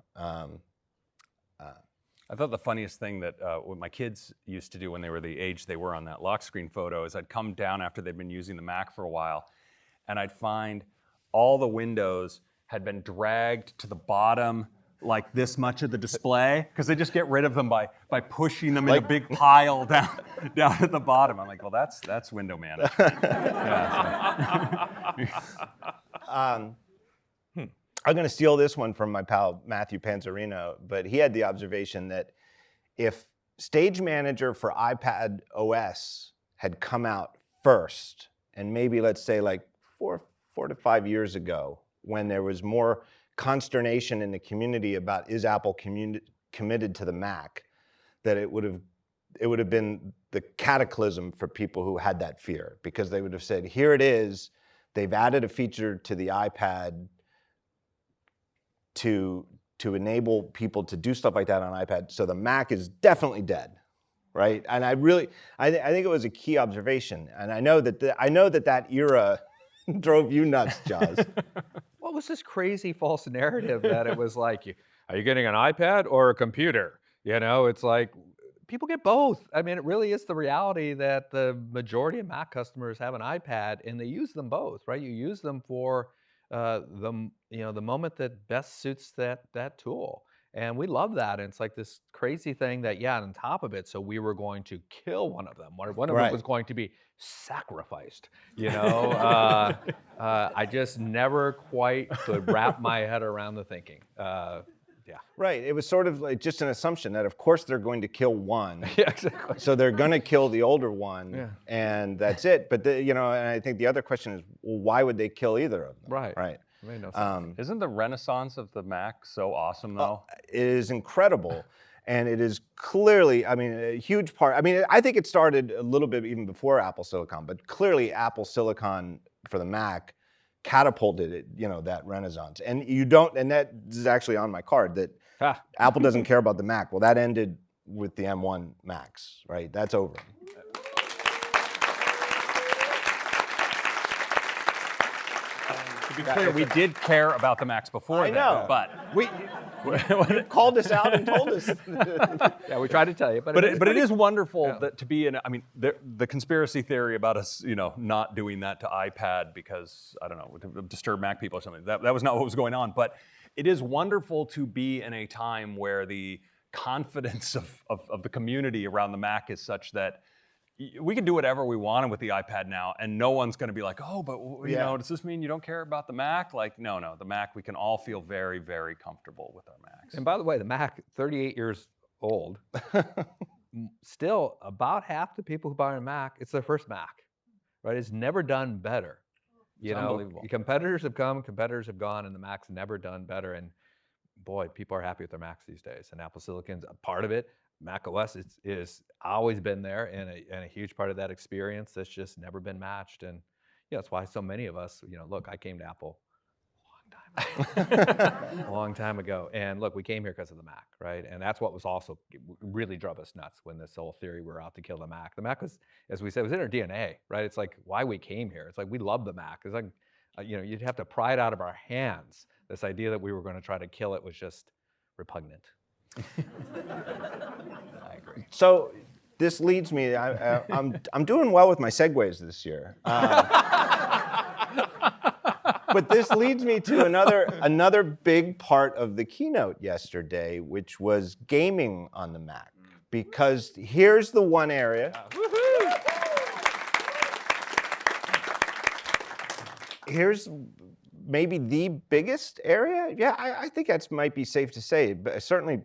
I thought the funniest thing that what my kids used to do when they were the age they were on that lock screen photo is I'd come down after they'd been using the Mac for a while, and I'd find all the windows had been dragged to the bottom, like this much of the display, because they just get rid of them by pushing them in a big pile down at the bottom. I'm like, well, that's window management. I'm going to steal this one from my pal Matthew Panzarino, but he had the observation that if Stage Manager for iPadOS had come out first, and maybe let's say like four to 5 years ago, when there was more consternation in the community about is Apple committed to the Mac, that it would have it would have been the cataclysm for people who had that fear, because they would have said, here it is, they've added a feature to the iPad to enable people to do stuff like that on iPad, so the Mac is definitely dead, right? And I think it was a key observation, and I know that that era drove you nuts, Jaws. What was this crazy false narrative that it was like, are you getting an iPad or a computer? You know, it's like, people get both. I mean, it really is the reality that the majority of Mac customers have an iPad and they use them both, right? You use them for the moment that best suits that tool. And we love that. And it's like this crazy thing that, on top of it, so we were going to kill one of them. One of them was going to be sacrificed, I just never quite could wrap my head around the thinking. Right. It was sort of like just an assumption that, of course, they're going to kill one. Yeah, exactly. So they're going to kill the older one, and that's it. But and I think the other question is, well, why would they kill either of them? Right. Right. Made no sense. Isn't the renaissance of the Mac so awesome, though? It is incredible. And it is clearly, a huge part. I think it started a little bit even before Apple Silicon, but clearly Apple Silicon for the Mac catapulted it, that renaissance. And that is actually on my card, that Apple doesn't care about the Mac. Well, that ended with the M1 Macs, right? That's over. To be clear, we did care about the Macs before I know. but You called us out and told us. Yeah, we tried to tell you, but it is wonderful that to be in. The conspiracy theory about us, not doing that to iPad because I don't know, to disturb Mac people or something. That was not what was going on. But it is wonderful to be in a time where the confidence of the community around the Mac is such that we can do whatever we want with the iPad now, and no one's going to be like, oh, but does this mean you don't care about the Mac? Like, no, the Mac, we can all feel very, very comfortable with our Macs. And by the way, the Mac, 38 years old, still about half the people who buy a Mac, it's their first Mac, right? It's never done better. Unbelievable. Competitors have come, competitors have gone, and the Mac's never done better. And boy, people are happy with their Macs these days. And Apple Silicon's a part of it. macOS is always been there, and a huge part of that experience that's just never been matched. And that's why so many of us, look, I came to Apple a long time ago, and look, we came here because of the Mac, right? And that's what was also really drove us nuts when this whole theory we were out to kill the Mac. The Mac was, as we said, was in our DNA, right? It's like why we came here. It's like we love the Mac. It's like you'd have to pry it out of our hands. This idea that we were going to try to kill it was just repugnant. I agree. So this leads me. I'm doing well with my segues this year. But this leads me to another big part of the keynote yesterday, which was gaming on the Mac. Because here's the one area. Here's maybe the biggest area. Yeah, I think that might be safe to say. But certainly,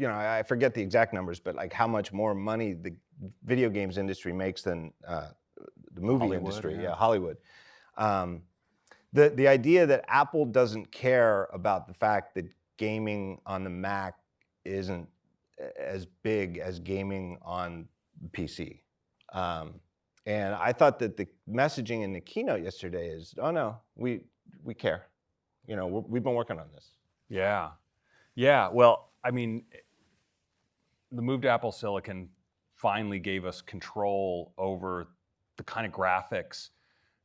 I forget the exact numbers, but like how much more money the video games industry makes than the movie Hollywood, industry. yeah. Hollywood. The idea that Apple doesn't care about the fact that gaming on the Mac isn't as big as gaming on PC. And I thought that the messaging in the keynote yesterday is, oh no, we care. We've been working on this. Yeah. Well, the move to Apple Silicon finally gave us control over the kind of graphics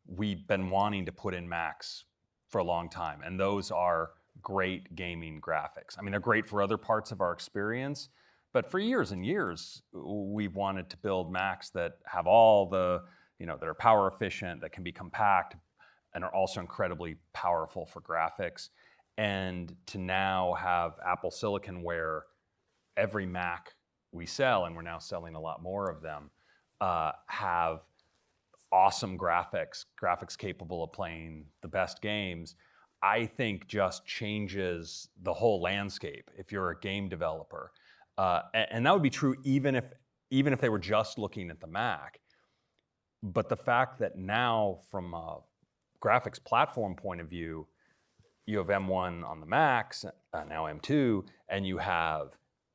we've been wanting to put in Macs for a long time. And those are great gaming graphics. They're great for other parts of our experience, but for years and years, we've wanted to build Macs that have all the, that are power efficient, that can be compact, and are also incredibly powerful for graphics. And to now have Apple Silicon where every Mac we sell, and we're now selling a lot more of them, have awesome graphics capable of playing the best games, I think just changes the whole landscape if you're a game developer. And that would be true even if they were just looking at the Mac. But the fact that now, from a graphics platform point of view, you have M1 on the Macs, now M2, and you have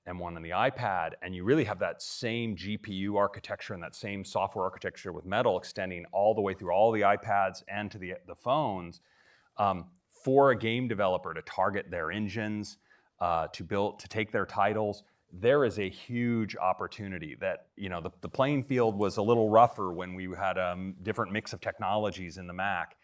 M1 on the iPad, and you really have that same GPU architecture and that same software architecture with Metal extending all the way through all the iPads and to the phones, for a game developer to target their engines, to take their titles, there is a huge opportunity. That, you know, the playing field was a little rougher when we had a different mix of technologies in the Mac.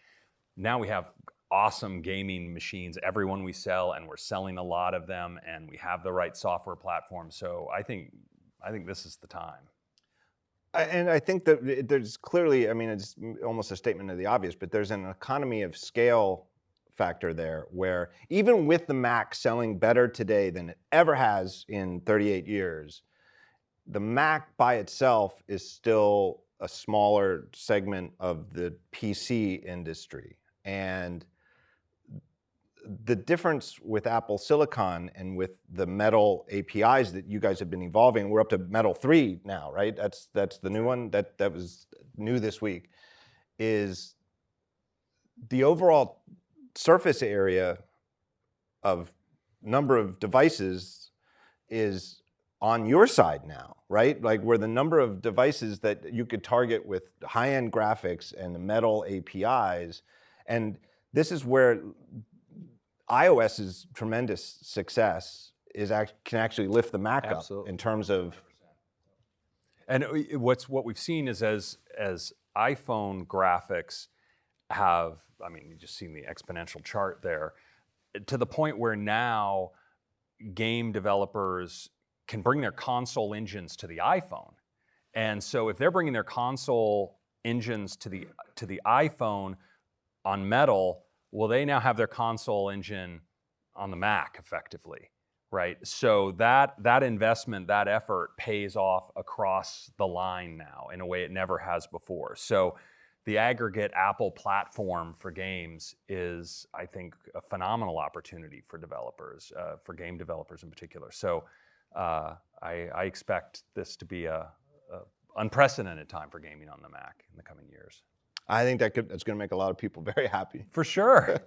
Now we have awesome gaming machines, everyone we sell, and we're selling a lot of them, and we have the right software platform. So I think this is the time. And I think that there's clearly, I mean, it's almost a statement of the obvious, but there's an economy of scale factor there, where even with the Mac selling better today than it ever has in 38 years, the Mac by itself is still a smaller segment of the PC industry. And the difference with Apple Silicon and with the Metal APIs that you guys have been evolving, we're up to Metal 3 now, right? That's the new one that was new this week, is the overall surface area of number of devices is on your side now, right? Like, where the number of devices that you could target with high-end graphics and the Metal APIs, and this is where iOS's tremendous success can actually lift the Mac up in terms of. And what we've seen is as iPhone graphics have, I mean, you've just seen the exponential chart there, to the point where now game developers can bring their console engines to the iPhone. And so if they're bringing their console engines to the iPhone on Metal, well, they now have their console engine on the Mac effectively, right? So that investment, that effort pays off across the line now in a way it never has before. So the aggregate Apple platform for games is, I think, a phenomenal opportunity for developers, for game developers in particular. So I expect this to be a unprecedented time for gaming on the Mac in the coming years. I think that's going to make a lot of people very happy. For sure.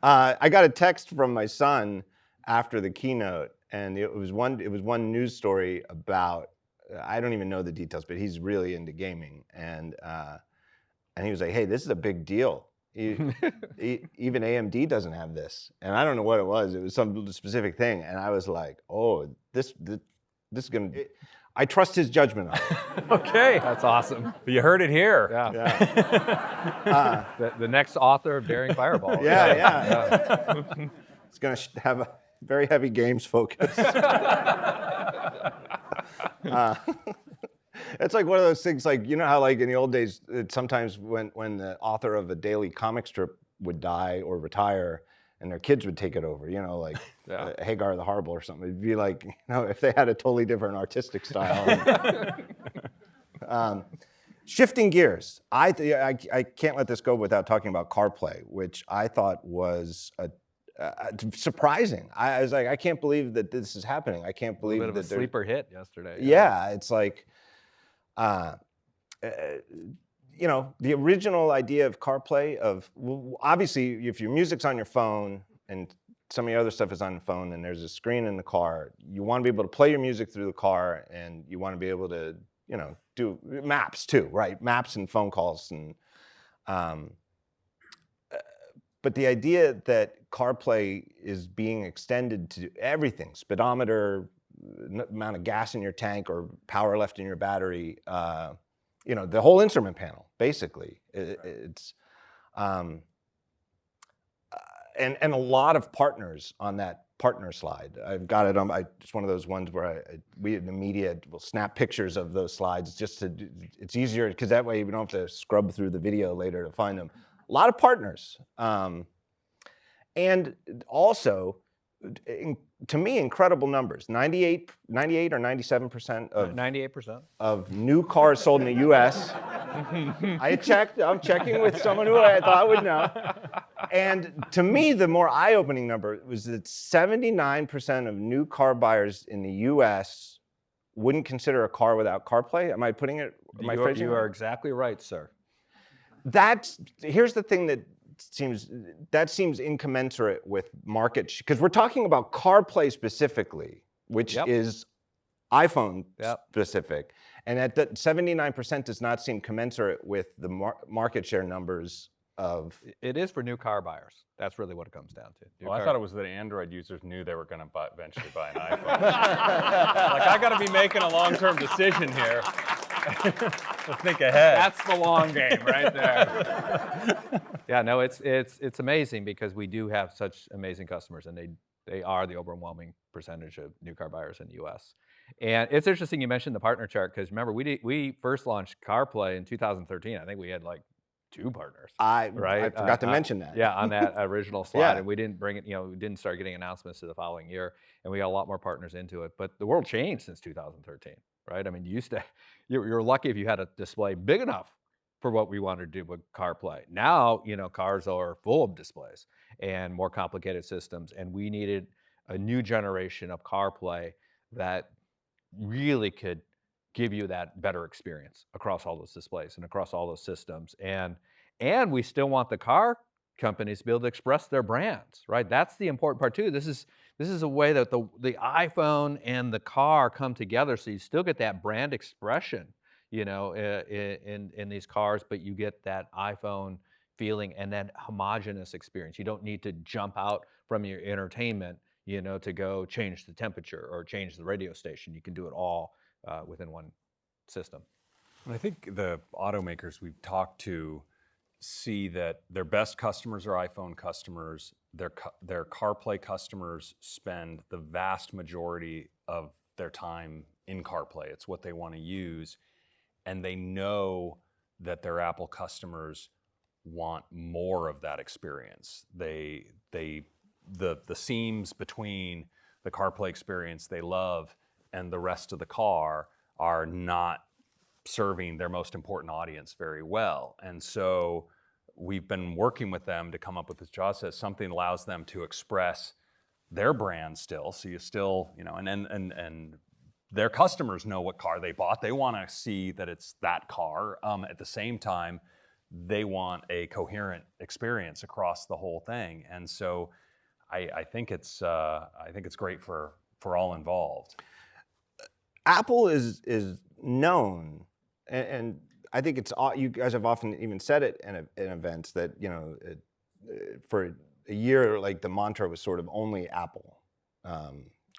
I got a text from my son after the keynote, and it was one news story about, I don't even know the details, but he's really into gaming, and he was like, "Hey, this is a big deal. Even AMD doesn't have this." And I don't know what it was. It was some specific thing, and I was like, "Oh, this is going to." I trust his judgment on it. Okay. That's awesome. You heard it here. Yeah. The next author of Daring Fireball. Yeah. It's going to have a very heavy games focus. It's like one of those things, like, you know how, like, in the old days, sometimes when the author of a daily comic strip would die or retire, and their kids would take it over, you know, like Hagar the Horrible or something. It'd be like, you know, if they had a totally different artistic style. Shifting gears, I can't let this go without talking about CarPlay, which I thought was surprising. I was like, I can't believe that this is happening. I can't believe that a sleeper hit yesterday. Yeah, it's like, you know, the original idea of CarPlay obviously, if your music's on your phone and some of your other stuff is on the phone and there's a screen in the car, you want to be able to play your music through the car, and you want to be able to, you know, do maps too, right? Maps and phone calls. And but the idea that CarPlay is being extended to everything, speedometer, amount of gas in your tank or power left in your battery, you know, the whole instrument panel, basically. It's and a lot of partners on that partner slide. I've got it on. It's one of those ones where we in the media will snap pictures of those slides just to. It's easier because that way we don't have to scrub through the video later to find them. A lot of partners, and also, to me, incredible numbers. 98 or 97% of 98% of new cars sold in the U.S. I checked. I'm checking with someone who I thought would know. And to me, the more eye-opening number was that 79% of new car buyers in the U.S. wouldn't consider a car without CarPlay. Am I putting it? You are exactly right, sir. Here's the thing that seems incommensurate with market, because we're talking about CarPlay specifically. which Yep. is iPhone Yep. specific. And at that 79% does not seem commensurate with the market share numbers of. It is for new car buyers. That's really what it comes down to. New Well, I car- thought it was that Android users knew they were going to eventually buy an iPhone. Like, I got to be making a long-term decision here. Let's think ahead. That's the long game right there. Yeah, no, it's amazing because we do have such amazing customers, and they are the overwhelming percentage of new car buyers in the U.S. And it's interesting you mentioned the partner chart because remember we first launched CarPlay in 2013. I think we had like 2 partners. I Right? forgot to mention that. Yeah, on that original slide, Yeah. and we didn't bring it. We didn't start getting announcements to the following year, and we got a lot more partners into it. But the world changed since 2013, right? I mean, you're lucky if you had a display big enough for what we wanted to do with CarPlay. Now, cars are full of displays and more complicated systems, and we needed a new generation of CarPlay that really could give you that better experience across all those displays and across all those systems. And we still want the car companies to be able to express their brands, right? That's the important part too. This is a way that the iPhone and the car come together, so you still get that brand expression, in these cars, but you get that iPhone feeling and that homogeneous experience. You don't need to jump out from your entertainment, to go change the temperature or change the radio station. You can do it all within one system. And I think the automakers we've talked to see that their best customers are iPhone customers. Their CarPlay customers spend the vast majority of their time in CarPlay. It's what they want to use. And they know that their Apple customers want more of that experience. The seams between the CarPlay experience they love and the rest of the car are not serving their most important audience very well. And so we've been working with them to come up with, as Josh says, something that allows them to express their brand still. So you still, and their customers know what car they bought. They want to see that it's that car. At the same time, they want a coherent experience across the whole thing. And so I think it's great for all involved. Apple is known, and I think you guys have often even said it in events that for a year, like the mantra was sort of only Apple.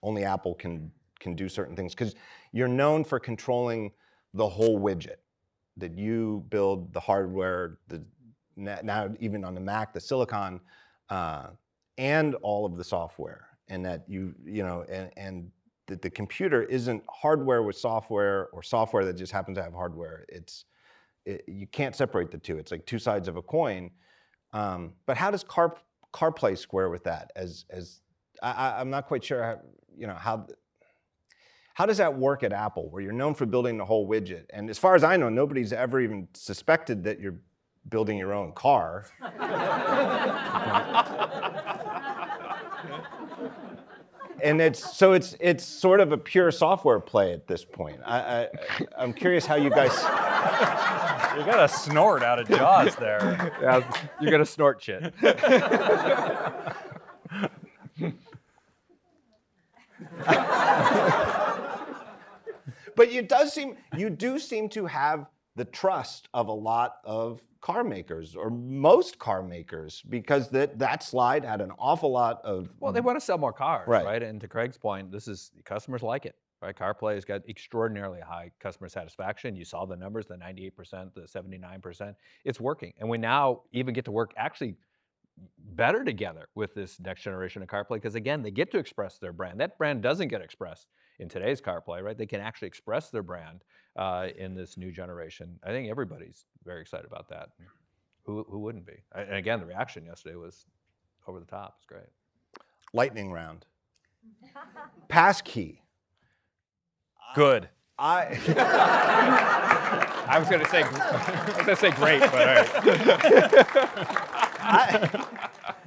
Only Apple can do certain things because you're known for controlling the whole widget. That you build the hardware, now even on the Mac, the silicon, and all of the software, and that and that the computer isn't hardware with software or software that just happens to have hardware. You can't separate the two. It's like two sides of a coin. But how does CarPlay square with that? I'm not quite sure how does that work at Apple, where you're known for building the whole widget? And as far as I know, nobody's ever even suspected that you're building your own car. And it's sort of a pure software play at this point. I'm curious how you guys. You got a snort out of Jaws there. Yeah, you're gonna snort shit. But you do seem to have the trust of a lot of car makers, or most car makers, because that slide had an awful lot of. Well, they want to sell more cars, Right. right? And to Craig's point, customers like it, right? CarPlay has got extraordinarily high customer satisfaction. You saw the numbers, the 98%, the 79%. It's working. And we now even get to work actually better together with this next generation of CarPlay, because again, they get to express their brand. That brand doesn't get expressed in today's CarPlay, right? They can actually express their brand in this new generation. I think everybody's very excited about that. Who wouldn't be? And again, the reaction yesterday was over the top. It's great. Lightning round. Passkey. Good. I was going to say great, but all right.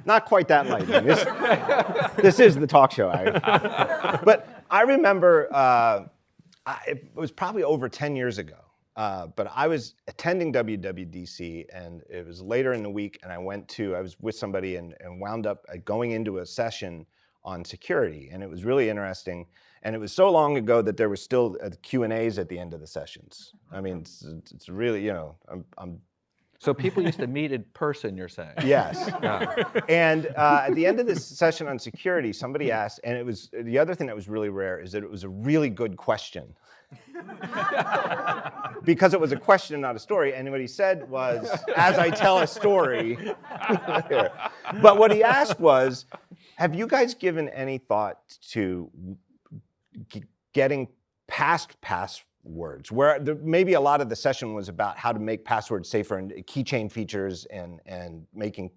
Not quite that lightning. This is the talk show. But I remember it was probably over 10 years ago. But I was attending WWDC, and it was later in the week, and I was with somebody and wound up going into a session on security, and it was really interesting. And it was so long ago that there were still Q&As at the end of the sessions. I mean, it's really, I'm So people used to meet in person, you're saying? Yes. Yeah. And at the end of this session on security, somebody asked, and it was the other thing that was really rare is that it was a really good question. Because it was a question, not a story. And what he said was, as I tell a story. But what he asked was, have you guys given any thought to getting past passwords, where maybe a lot of the session was about how to make passwords safer and keychain features and making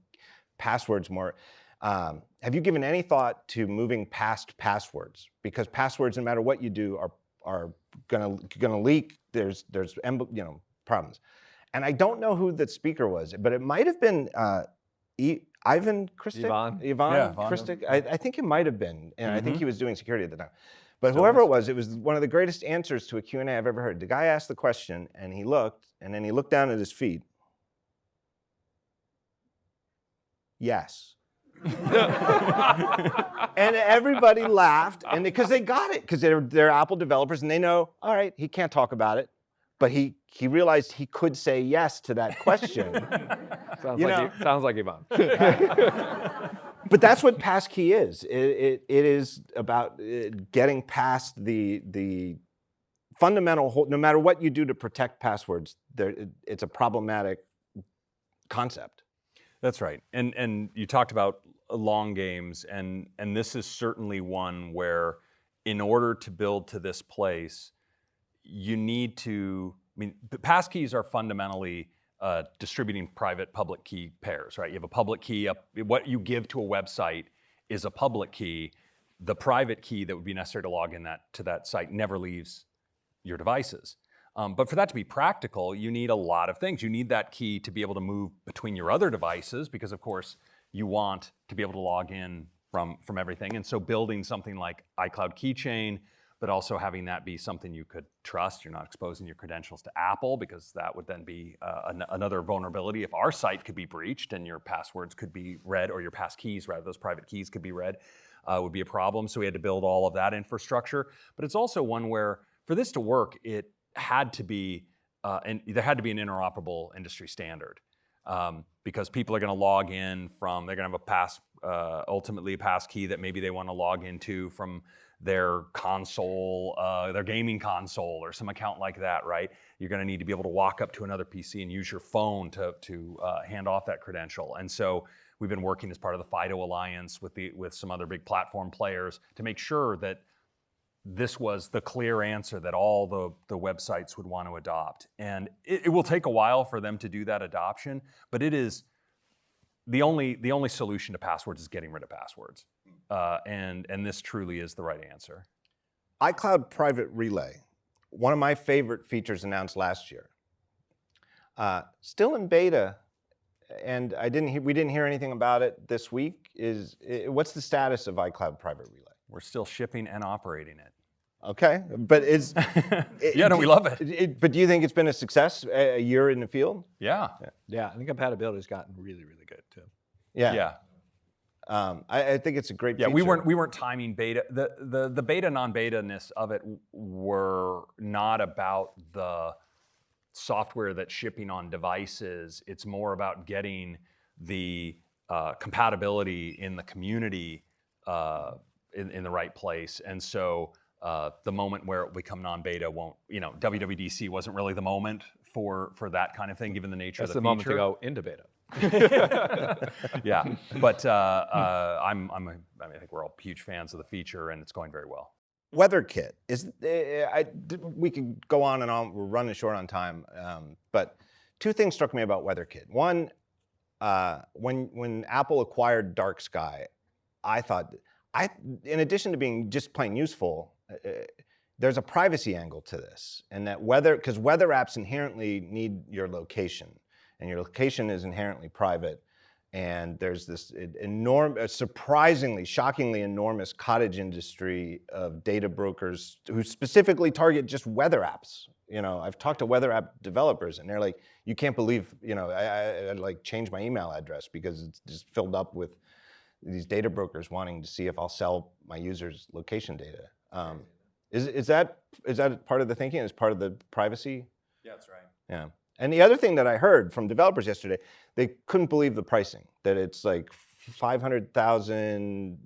passwords more. Have you given any thought to moving past passwords? Because passwords, no matter what you do, are gonna leak. There's problems. And I don't know who the speaker was, but it might have been Ivan Kristic? Ivan. Ivan Kristic? I think it might have been, and I think he was doing security at the time. But whoever it was one of the greatest answers to a Q&A I've ever heard. The guy asked the question, and he looked, and then he looked down at his feet. Yes. And everybody laughed, and because they got it, because they're Apple developers, and they know, all right, he can't talk about it, but he realized he could say yes to that question. Sounds like Ivan. But that's what Passkey is. It is about getting past the fundamental, no matter what you do to protect passwords, it's a problematic concept. That's right. And you talked about long games, and this is certainly one where in order to build to this place, you need to, passkeys are fundamentally distributing private-public key pairs, right? You have a public key, what you give to a website is a public key. The private key that would be necessary to log in to that site never leaves your devices. But for that to be practical, you need a lot of things. You need that key to be able to move between your other devices, because of course you want to be able to log in from everything. And so building something like iCloud Keychain, but also having that be something you could trust. You're not exposing your credentials to Apple, because that would then be another vulnerability. If our site could be breached and your passwords could be read, or your passkeys, rather, those private keys could be read, would be a problem. So we had to build all of that infrastructure. But it's also one where, for this to work, it had to be, there had to be an interoperable industry standard, because people are going to log in from, they're going to have ultimately a passkey that maybe they want to log into from their console, their gaming console, or some account like that, right? You're going to need to be able to walk up to another PC and use your phone to hand off that credential. And so we've been working as part of the FIDO Alliance with some other big platform players to make sure that this was the clear answer that all the websites would want to adopt. And it will take a while for them to do that adoption, but it is the only solution to passwords is getting rid of passwords. And this truly is the right answer. iCloud Private Relay, one of my favorite features announced last year. Still in beta, and we didn't hear anything about it this week. What's the status of iCloud Private Relay? We're still shipping and operating it. Okay, but we love it. But do you think it's been a success a year in the field? Yeah. Yeah, I think compatibility's gotten really, really good too. Yeah. I think it's a great feature. We weren't timing beta. The beta non-beta-ness of it were not about the software that's shipping on devices. It's more about getting the compatibility in the community in the right place. And so the moment where it will become non-beta won't, WWDC wasn't really the moment for that kind of thing, given the nature of the feature. That's the moment to go into beta. Yeah, but I think we're all huge fans of the feature, and it's going very well. WeatherKit we could go on and on. We're running short on time, but two things struck me about WeatherKit. One, when Apple acquired Dark Sky, I thought, in addition to being just plain useful, there's a privacy angle to this, and that because weather apps inherently need your location, and your location is inherently private. And there's this surprisingly, shockingly enormous cottage industry of data brokers who specifically target just weather apps. I've talked to weather app developers, and they're like, "You can't believe, I like changed my email address because it's just filled up with, these data brokers wanting to see if I'll sell my users' location data. Is that part of the thinking? Is part of the privacy? Yeah, that's right. Yeah. And the other thing that I heard from developers yesterday, they couldn't believe the pricing, that it's like 500,000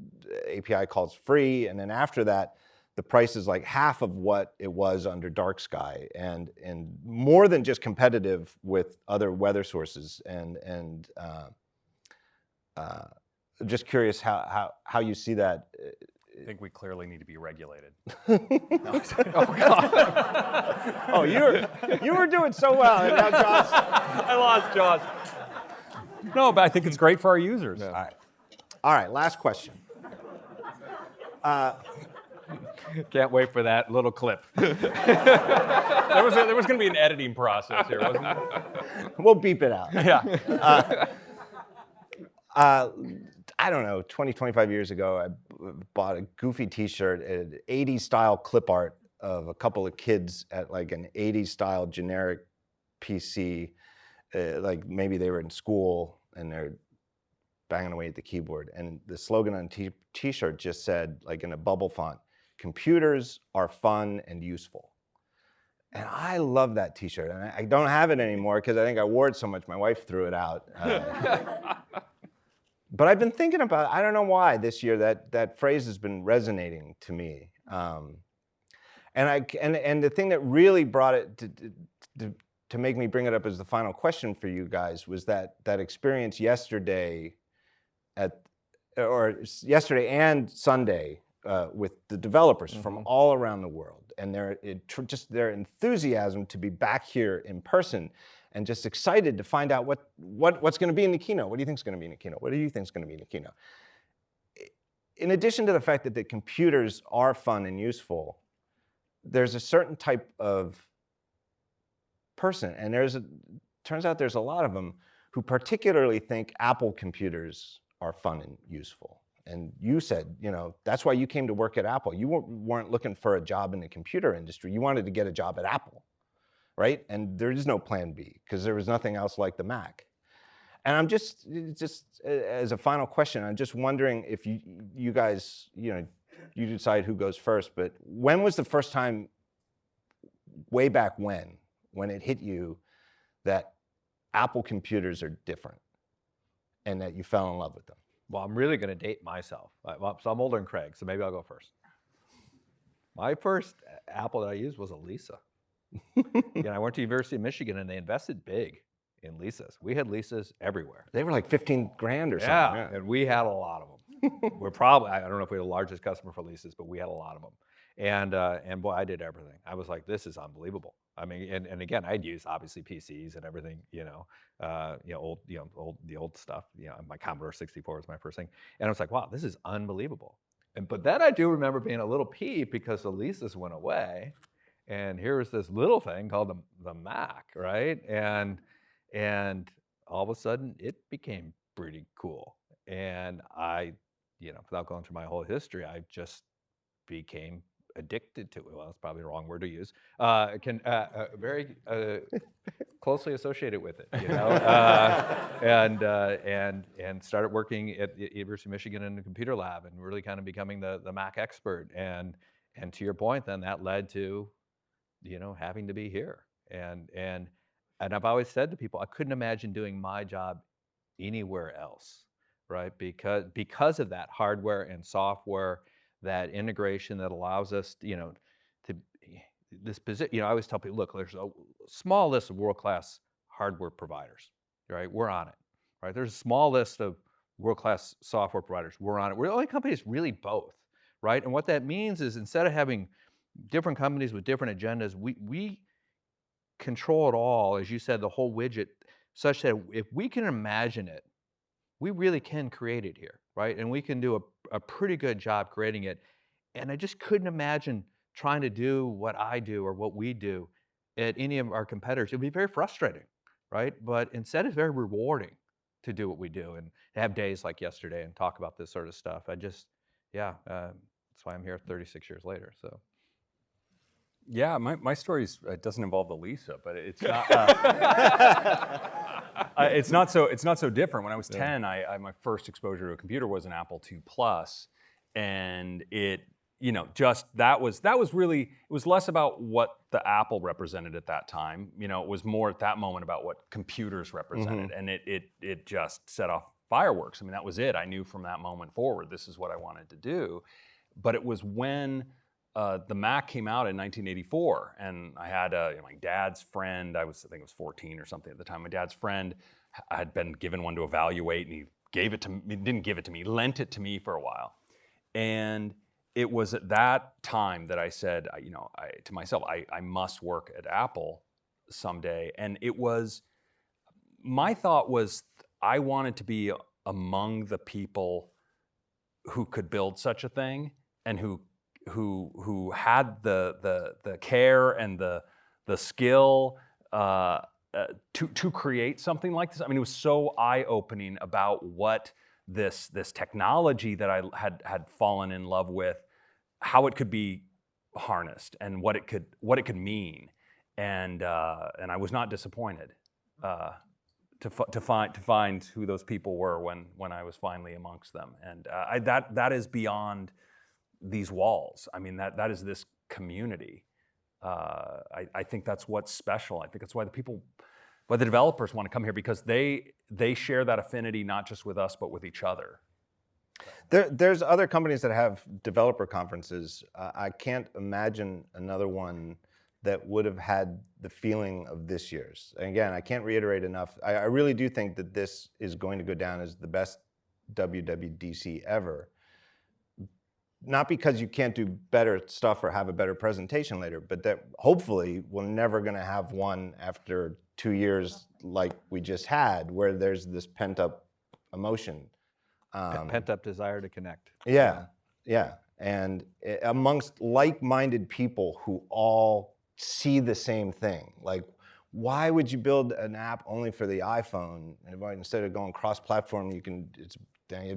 API calls free, and then after that, the price is like half of what it was under Dark Sky, and more than just competitive with other weather sources. And just curious how you see that. I think we clearly need to be regulated. Oh God! Oh, you were doing so well, and now Josh. I lost Jaws. No, but I think it's great for our users. Yeah. All right, last question. Can't wait for that little clip. There was going to be an editing process here, wasn't there? We'll beep it out. Yeah. I don't know, 20, 25 years ago, I bought a goofy t-shirt, an 80s style clip art of a couple of kids at like an 80s style generic PC, like maybe they were in school and they're banging away at the keyboard. And the slogan on t-shirt just said, like in a bubble font, "Computers are fun and useful." And I love that t-shirt. And I don't have it anymore because I think I wore it so much, my wife threw it out. But I've been thinking about, I don't know why this year that phrase has been resonating to me. And the thing that really brought it to make me bring it up as the final question for you guys was that experience yesterday yesterday and Sunday with the developers from all around the world, and their enthusiasm to be back here in person, and just excited to find out what's going to be in the keynote. What do you think is going to be in the keynote? What do you think is going to be in the keynote? In addition to the fact that the computers are fun and useful, there's a certain type of person, and turns out there's a lot of them who particularly think Apple computers are fun and useful. And you said, that's why you came to work at Apple. You weren't looking for a job in the computer industry. You wanted to get a job at Apple, right? And there is no plan B because there was nothing else like the Mac. And I'm just as a final question, I'm just wondering if you guys, you decide who goes first, but when was the first time, way back when it hit you that Apple computers are different and that you fell in love with them? Well, I'm really going to date myself. So I'm older than Craig, so maybe I'll go first. My first Apple that I used was a Lisa. I went to University of Michigan, and they invested big in Lisas. We had Lisas everywhere. They were like 15 grand or something. Yeah, and we had a lot of them. We're probably, I don't know if we were the largest customer for Lisas, but we had a lot of them. And boy, I did everything. I was like, this is unbelievable. I mean, and again, I'd use obviously PCs and everything, the old stuff. My Commodore 64 was my first thing, and I was like, wow, this is unbelievable. But then I do remember being a little peeved because the Lisas went away, and here was this little thing called the Mac, right? And all of a sudden, it became pretty cool. And I, without going through my whole history, I just became addicted to it. Well, that's probably the wrong word to use. Very closely associated with it, and started working at the University of Michigan in the computer lab and really kind of becoming the Mac expert. And to your point, then that led to, having to be here. And I've always said to people, I couldn't imagine doing my job anywhere else, right? Because of that hardware and software, that integration that allows us, to this position. I always tell people, look, there's a small list of world-class hardware providers, right? We're on it, right? There's a small list of world-class software providers. We're on it. We're the only company that's really both, right? And what that means is instead of having different companies with different agendas, we control it all, as you said, the whole widget, such that if we can imagine it, we really can create it here, right? And we can do a pretty good job creating it. And I just couldn't imagine trying to do what I do or what we do at any of our competitors. It would be very frustrating, right? But instead, it's very rewarding to do what we do and have days like yesterday and talk about this sort of stuff. That's why I'm here 36 years later, so. Yeah, my story doesn't involve the Lisa, but it's not. it's not so different. When I was 10, my first exposure to a computer was an Apple II Plus, and it, just that was really, it was less about what the Apple represented at that time. It was more at that moment about what computers represented, and it just set off fireworks. I mean, that was it. I knew from that moment forward, this is what I wanted to do. But it was when the Mac came out in 1984, and I had my dad's friend. I think I was 14 or something at the time. My dad's friend had been given one to evaluate, and he gave it to me. He didn't give it to me. He lent it to me for a while, and it was at that time that I said, to myself, I must work at Apple someday. And it was, my thought was, I wanted to be among the people who could build such a thing, and who had the care and the skill to create something like this. I mean, it was so eye-opening about what this technology that I had fallen in love with, how it could be harnessed and what it could mean, and I was not disappointed to find who those people were when I was finally amongst them, and that is beyond these walls. I mean, that is this community. I think that's what's special. I think that's why the developers want to come here, because they share that affinity not just with us but with each other. There's other companies that have developer conferences. I can't imagine another one that would have had the feeling of this year's. And again, I can't reiterate enough. I really do think that this is going to go down as the best WWDC ever. Not because you can't do better stuff or have a better presentation later, but that hopefully we're never going to have one after 2 years like we just had, where there's this pent-up emotion. Pent-up desire to connect. Yeah. And amongst like-minded people who all see the same thing. Like, why would you build an app only for the iPhone? And instead of going cross-platform, you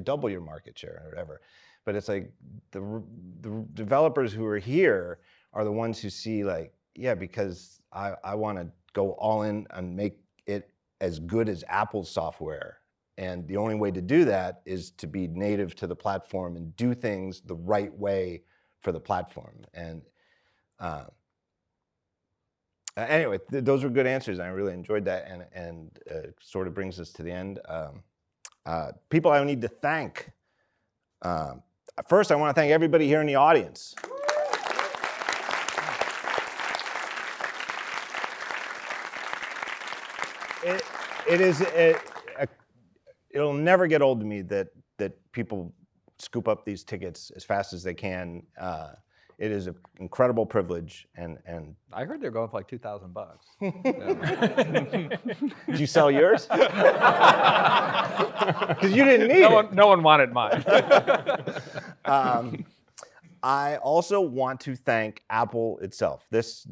double your market share or whatever. But it's like the developers who are here are the ones who see, like, yeah, because I want to go all in and make it as good as Apple's software. And the only way to do that is to be native to the platform and do things the right way for the platform. And anyway, those were good answers. And I really enjoyed that, and sort of brings us to the end. People I need to thank. First, I want to thank everybody here in the audience. It'll never get old to me that people scoop up these tickets as fast as they can. It is an incredible privilege, and I heard they're going for like $2,000. Did you sell yours? Because you didn't need it. No one wanted mine. I also want to thank Apple itself. This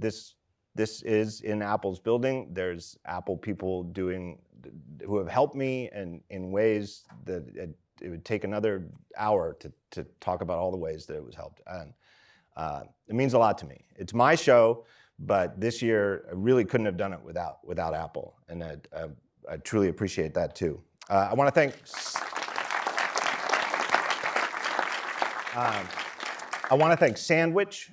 is in Apple's building. There's Apple people who have helped me in ways that it would take another hour to talk about all the ways that it was helped. And it means a lot to me. It's my show, but this year I really couldn't have done it without Apple, and I truly appreciate that too. I want to thank Sandwich.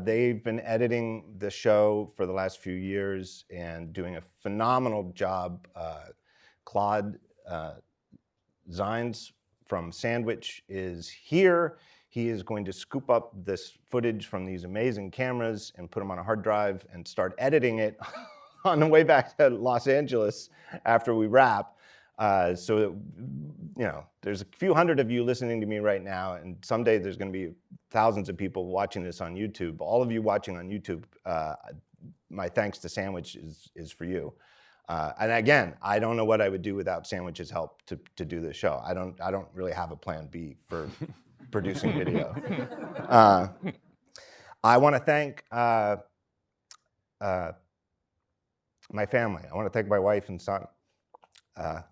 They've been editing the show for the last few years and doing a phenomenal job. Claude Zines from Sandwich is here. He is going to scoop up this footage from these amazing cameras and put them on a hard drive and start editing it on the way back to Los Angeles after we wrap. So that, there's a few hundred of you listening to me right now, and someday there's going to be thousands of people watching this on YouTube. All of you watching on YouTube, my thanks to Sandwich is for you. And again, I don't know what I would do without Sandwich's help to do this show. I don't really have a plan B for producing video. I want to thank my family. I want to thank my wife and son. I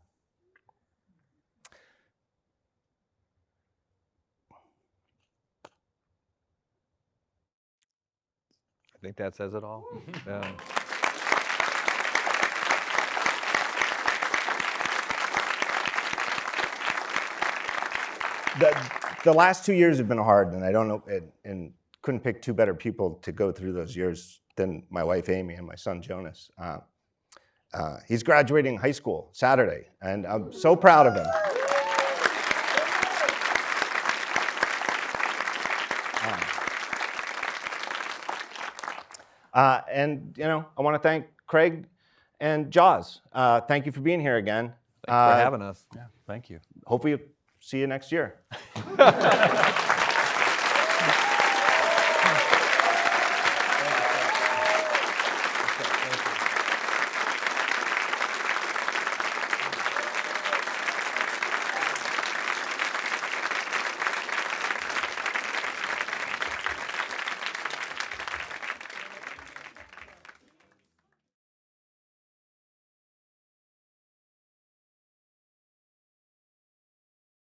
think that says it all. Yeah. the last 2 years have been hard, and I don't know, and couldn't pick two better people to go through those years than my wife Amy and my son Jonas. He's graduating high school Saturday, and I'm so proud of him. And I want to thank Craig and Jaws. Thank you for being here again. Thanks for having us. Yeah, thank you. Hopefully, see you next year.